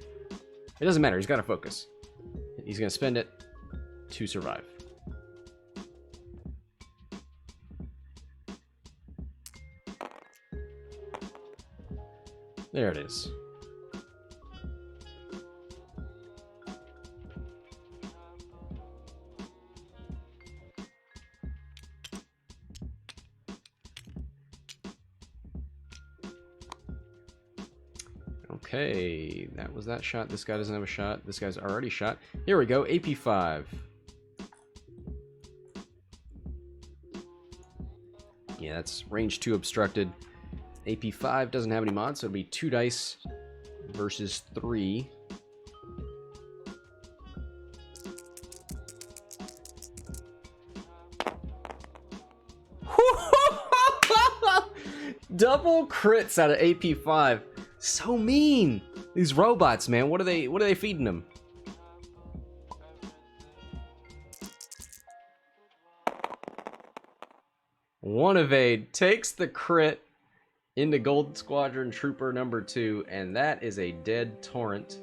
it doesn't matter, he's got to focus. He's going to spend it to survive. There it is. Okay, that was that shot. This guy doesn't have a shot. This guy's already shot. Here we go, AP5. Yeah, that's range 2 obstructed. AP5 doesn't have any mods, so it'll be 2 dice versus 3. Double crits out of AP5. So mean. These robots, man. What are they feeding them? One evade takes the crit into Gold Squadron Trooper number 2, and that is a dead torrent.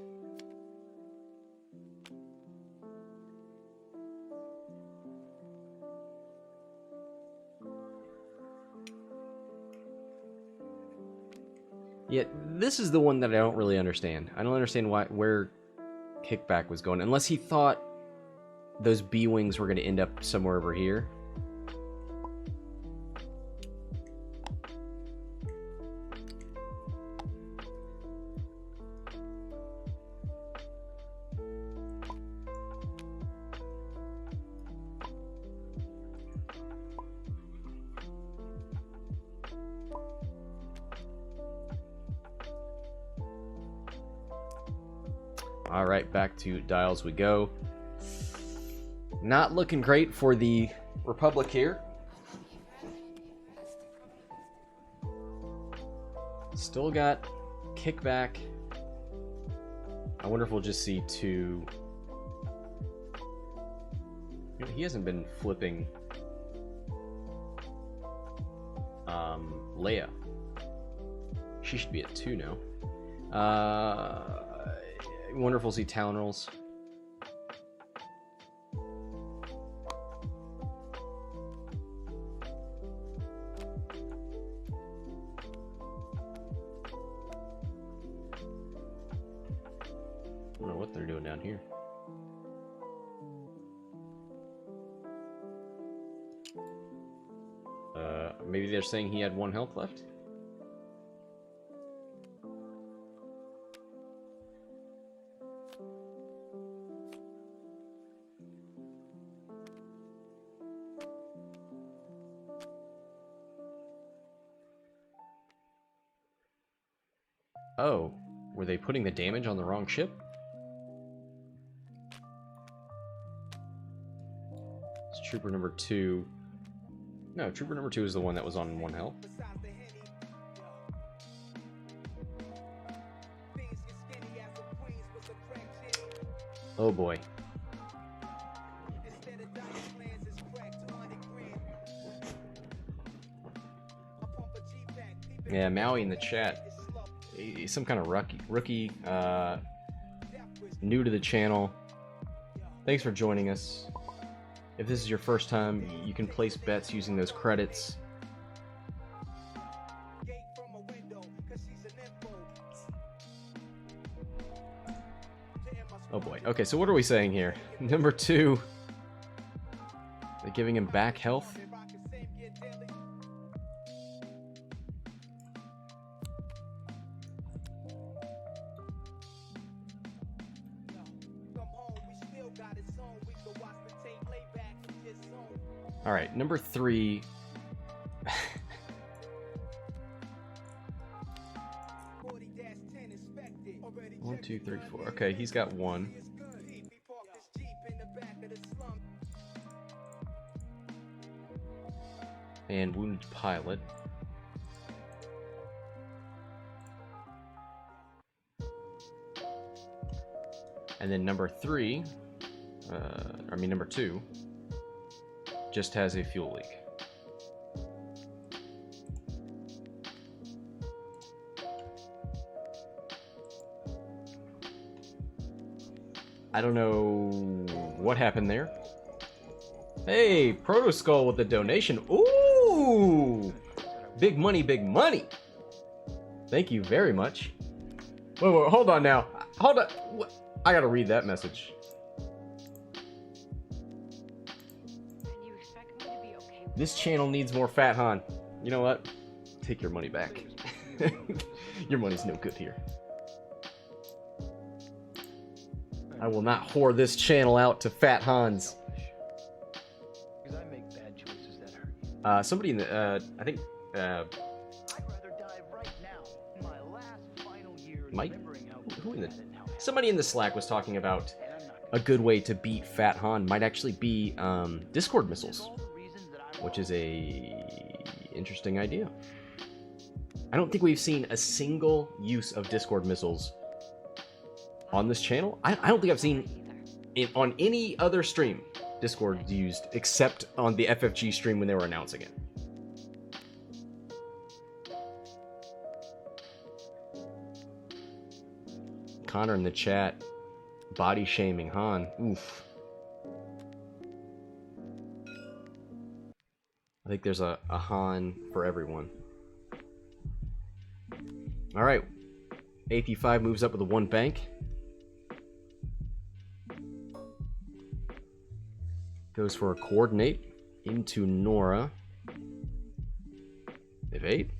Yeah, this is the one that I don't really understand. I don't understand where Kickback was going, unless he thought those B-Wings were going to end up somewhere over here. Alright, back to dials we go. Not looking great for the Republic here. Still got Kickback. I wonder if we'll just see 2. You know, he hasn't been flipping Leia. She should be at 2 now. I wonder if we'll see Talon rolls. I don't know what they're doing down here. Maybe they're saying he had 1 health left? Oh, were they putting the damage on the wrong ship? It's trooper number 2. No, trooper number 2 is the one that was on 1 health. Oh boy. Yeah, Maui in the chat. He's some kind of rookie, new to the channel. Thanks for joining us. If this is your first time, you can place bets using those credits. Oh boy. Okay, so what are we saying here? Number 2. They're giving him back health. All right, number 3. 1, 2, 3, 4. Okay, he's got 1. And wounded pilot. And then number 3, number 2, just has a fuel leak. I don't know what happened there. Hey, Proto Skull with the donation. Ooh! Big money, big money! Thank you very much. Wait, hold on now. Hold on. I gotta read that message. This channel needs more Fat Han. You know what? Take your money back. Your money's no good here. I will not whore this channel out to Fat Hans. Because I make bad choices that hurt you. Somebody in the, I think, I'd rather die right now. My last final year Mike? remembering how Who in the... bad and how Somebody in the Slack was talking about a good way to beat Fat Han might actually be Discord missiles, which is a interesting idea. I don't think we've seen a single use of Discord missiles on this channel. I don't think I've seen it on any other stream Discord used except on the FFG stream when they were announcing it. Connor in the chat, body shaming Han. Oof. I think there's a Han for everyone. Alright. AP5 moves up with a 1 bank. Goes for a coordinate into Norra. They have 8.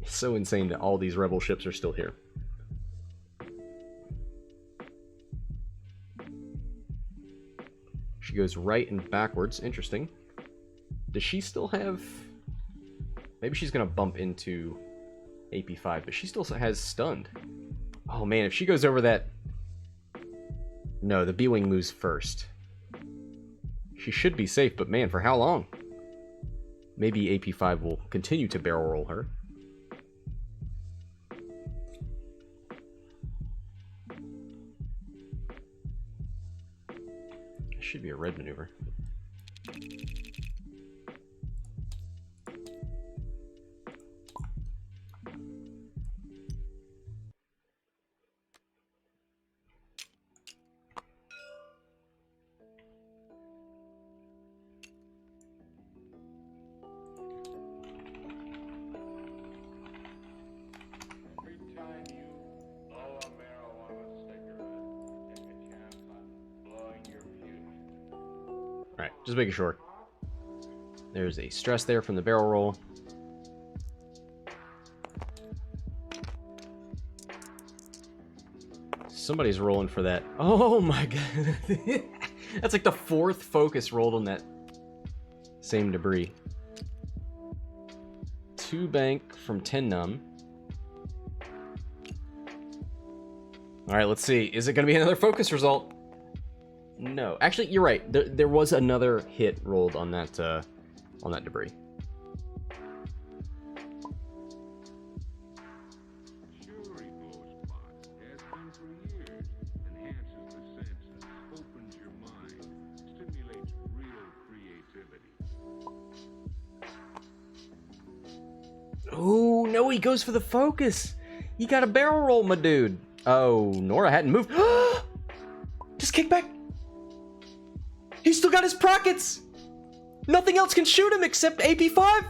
It's so insane that all these rebel ships are still here. She goes right and backwards. Interesting. Does she still have... Maybe she's going to bump into AP5, but she still has stunned. Oh man, if she goes over that... No, the B-Wing moves first. She should be safe, but man, for how long? Maybe AP5 will continue to barrel roll her. It should be a red maneuver. Just making sure. There's a stress there from the barrel roll. Somebody's rolling for that. Oh my god. That's like the 4th focus rolled on that same debris. 2 bank from 10 Numb. Alright, let's see. Is it going to be another focus result? No. Actually, you're right. There was another hit rolled on that debris. Oh, no, he goes for the focus. You got a barrel roll, my dude. Oh, Norra hadn't moved. Just Kickback. He's still got his prockets. Nothing else can shoot him except AP5.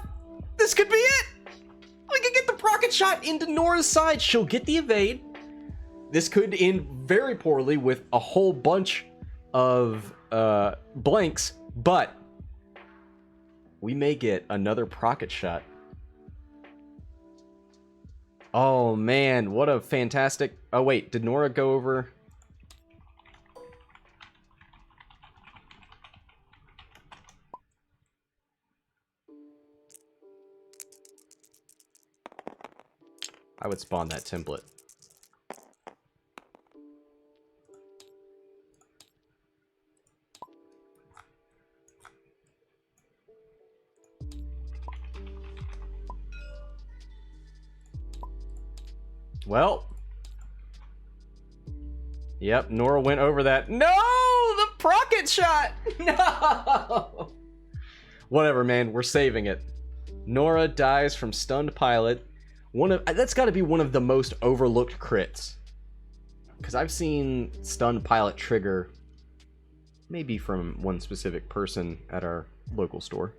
This could be it. We could get the procket shot into Norra's side. She'll get the evade. This could end very poorly with a whole bunch of blanks, but we may get another procket shot. Oh man, what a fantastic... Oh wait, did Norra go over? I would spawn that template. Well. Yep, Norra went over that. No! The procket shot! No! Whatever, man. We're saving it. Norra dies from stunned pilot. That's got to be one of the most overlooked crits. Because I've seen stunned pilot trigger maybe from one specific person at our local store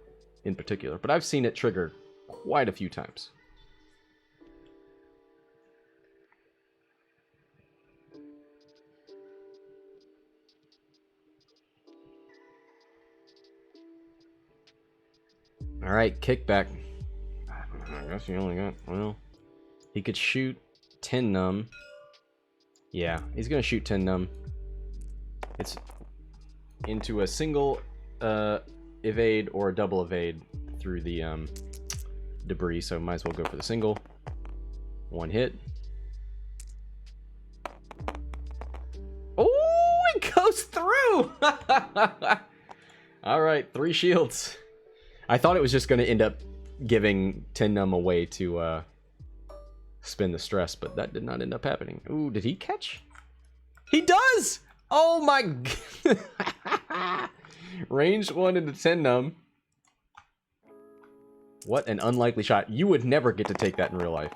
in particular. But I've seen it trigger quite a few times. Alright, Kickback. I guess he only got... Well, he could shoot 10 Numb. Yeah, he's gonna shoot 10 Numb. It's into a single evade or a double evade through the debris, so might as well go for the single. One hit. Oh, it goes through! Alright, 3 shields. I thought it was just going to end up giving 10 Numb away to spin the stress, but that did not end up happening. Ooh, did he catch? He does! Oh my god! Range 1 into 10 Numb. What an unlikely shot. You would never get to take that in real life.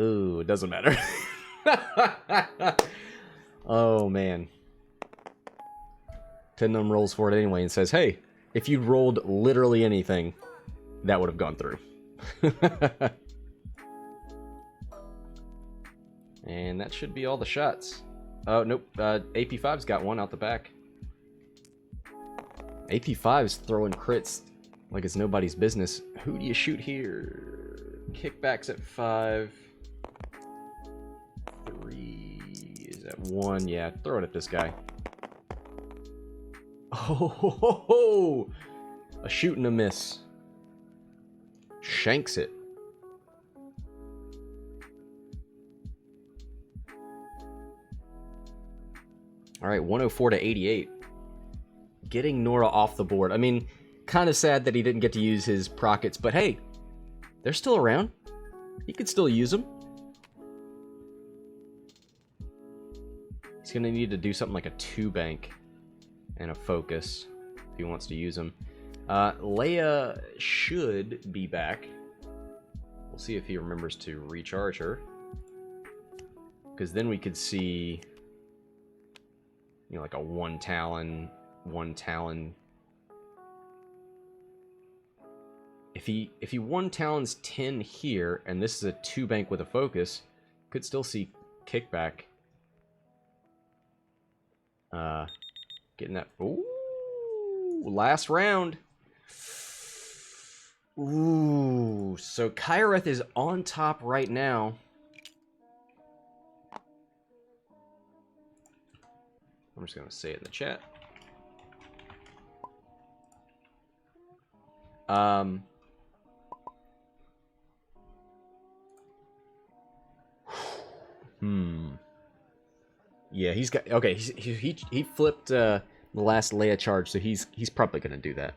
Ooh, it doesn't matter. Oh man. 10 Numb rolls for it anyway and says, hey, if you'd rolled literally anything, that would have gone through. And that should be all the shots. Oh, nope. AP5's got one out the back. AP5's throwing crits like it's nobody's business. Who do you shoot here? Kickback's at 5. 3 is at 1. Yeah, throw it at this guy. Oh, a shoot and a miss. Shanks it. All right, 104 to 88. Getting Norra off the board. I mean, kind of sad that he didn't get to use his prockets, but hey, they're still around. He could still use them. He's going to need to do something like a 2-bank. And a focus if he wants to use them. Leia should be back. We'll see if he remembers to recharge her. Because then we could see, you know, like a 1 Talon, 1 Talon. If he 1 Talons 10 here, and this is a 2-bank with a focus, could still see Kickback. Getting that. Ooh, last round. Ooh, so Kyoreth is on top right now. I'm just gonna say it in the chat. Yeah, he's got... Okay, he flipped the last Leia charge, so he's probably going to do that.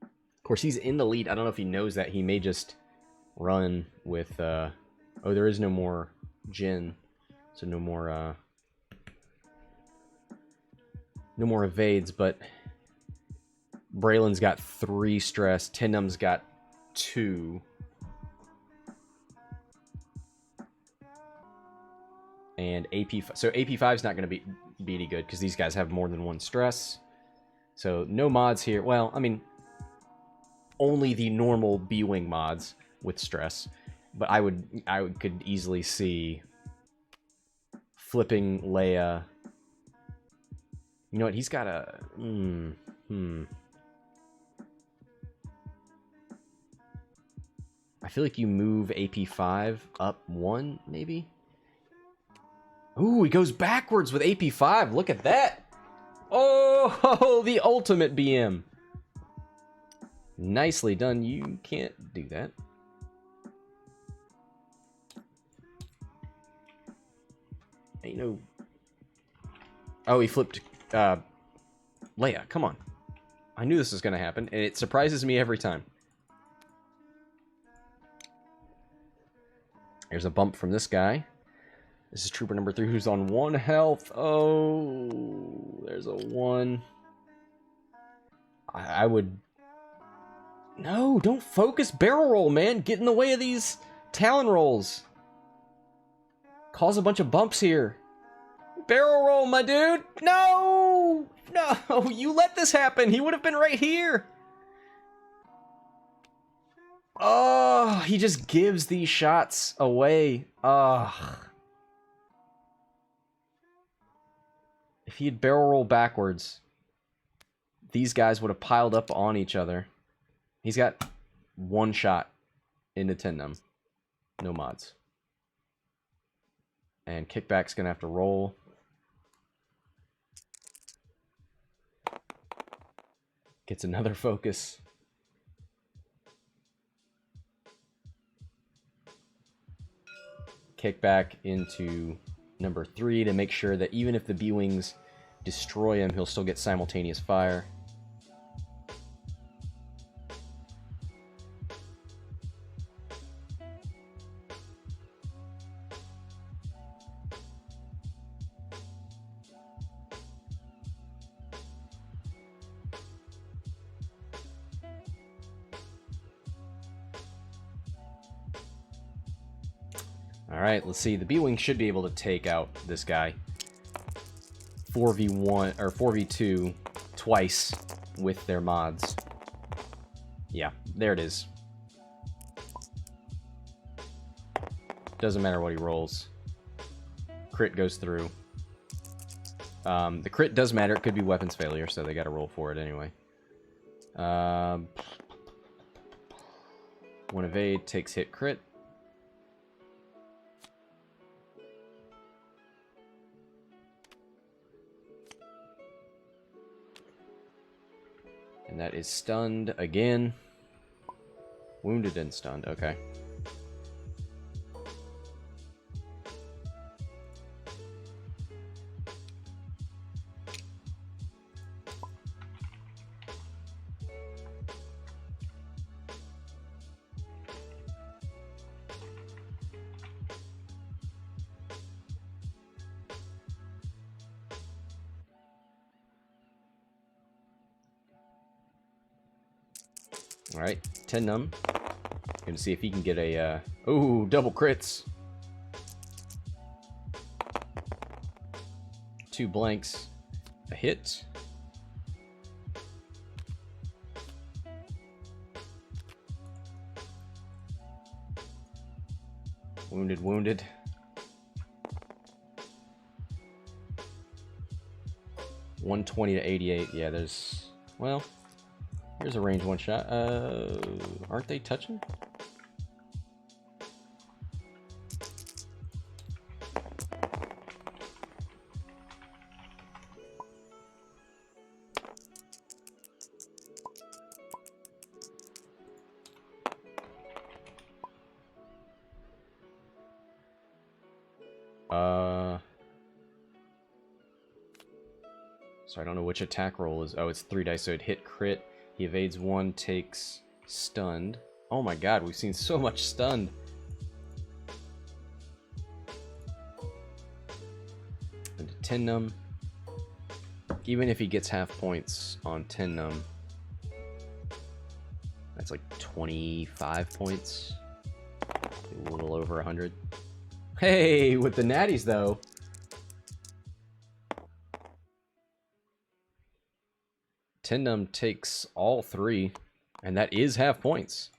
Of course, he's in the lead. I don't know if he knows that. He may just run with... Oh, there is no more Jin, so no more evades, but Braylen's got 3 stress. Numb's got 2. And AP... So AP5's not going to be any good, because these guys have more than 1 stress. So no mods here. Well, I mean... only the normal B-Wing mods with stress, but I could easily see flipping Leia. You know what? He's got a... I feel like you move AP5 up 1, maybe? Ooh, he goes backwards with AP5. Look at that. Oh, the ultimate BM. Nicely done. You can't do that. Ain't no... Oh, he flipped Leia. Come on. I knew this was going to happen, and it surprises me every time. There's a bump from this guy. This is trooper number 3 who's on 1 health. Oh, there's a 1. I would... No, don't focus barrel roll, man. Get in the way of these Talon rolls. Cause a bunch of bumps here. Barrel roll, my dude. No! No, you let this happen. He would have been right here. Oh, he just gives these shots away. Ugh. If he had barrel rolled backwards, these guys would have piled up on each other. He's got 1 shot into Numb. No mods. And Kickback's going to have to roll. Gets another focus. Kickback into number 3 to make sure that even if the B-Wings destroy him, he'll still get simultaneous fire. Alright, let's see. The B-Wing should be able to take out this guy. 4v1 or 4v2 twice with their mods. Yeah, there it is. Doesn't matter what he rolls. Crit goes through. The crit does matter. It could be weapons failure, so they got to roll for it anyway. 1 evade, takes hit, crit. And that is stunned again. Wounded and stunned, okay. Alright, 10 Numb. Gonna see if he can get a, ooh, double crits. 2 blanks. A hit. Wounded, wounded. $120 to 88. Yeah, there's... Well... Here's a range 1 shot. Aren't they touching? So I don't know which attack roll is. Oh, it's 3 dice, so it hit crit. He evades 1, takes stunned. Oh my god, we've seen so much stunned. And 10 numb. Even if he gets half points on 10 numb, that's like 25 points. A little over 100. Hey, with the natties though. Numb takes all 3, and that is half points.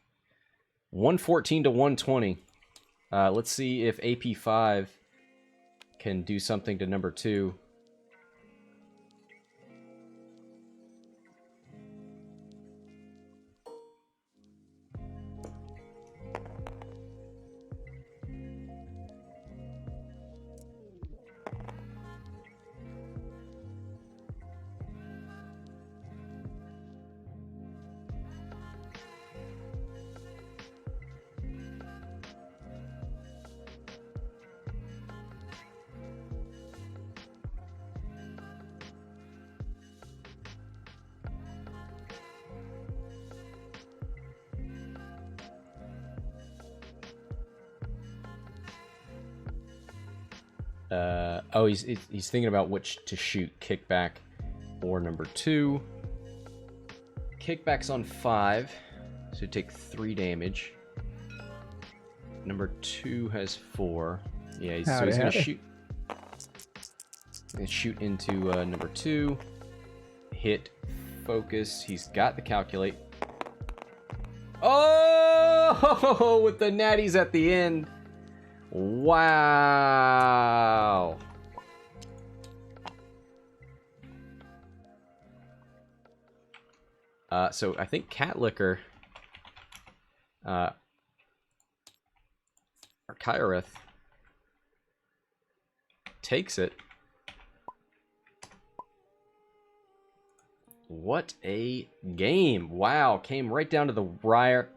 114 to 120. Let's see if AP5 can do something to number 2. Oh, he's thinking about which to shoot, Kickback or number 2. Kickback's on 5, so take 3 damage. Number 2 has 4. Yeah, he's gonna shoot. Gonna shoot into number 2. Hit, focus. He's got the calculate. Oh, with the natties at the end. Wow. So I think Cat Liquor or Kyoreth takes it. What a game. Wow, came right down to the wire.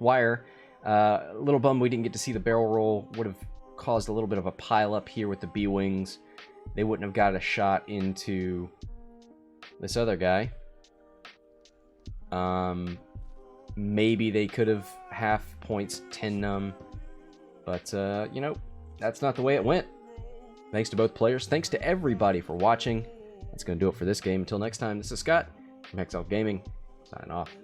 Little bum we didn't get to see the barrel roll. Would have caused a little bit of a pile up here with the B-Wings. They wouldn't have got a shot into this other guy. Maybe they could have half points 10 numb. But, you know, that's not the way it went. Thanks to both players. Thanks to everybody for watching. That's going to do it for this game. Until next time, this is Scott from Hexelf Gaming, signing off.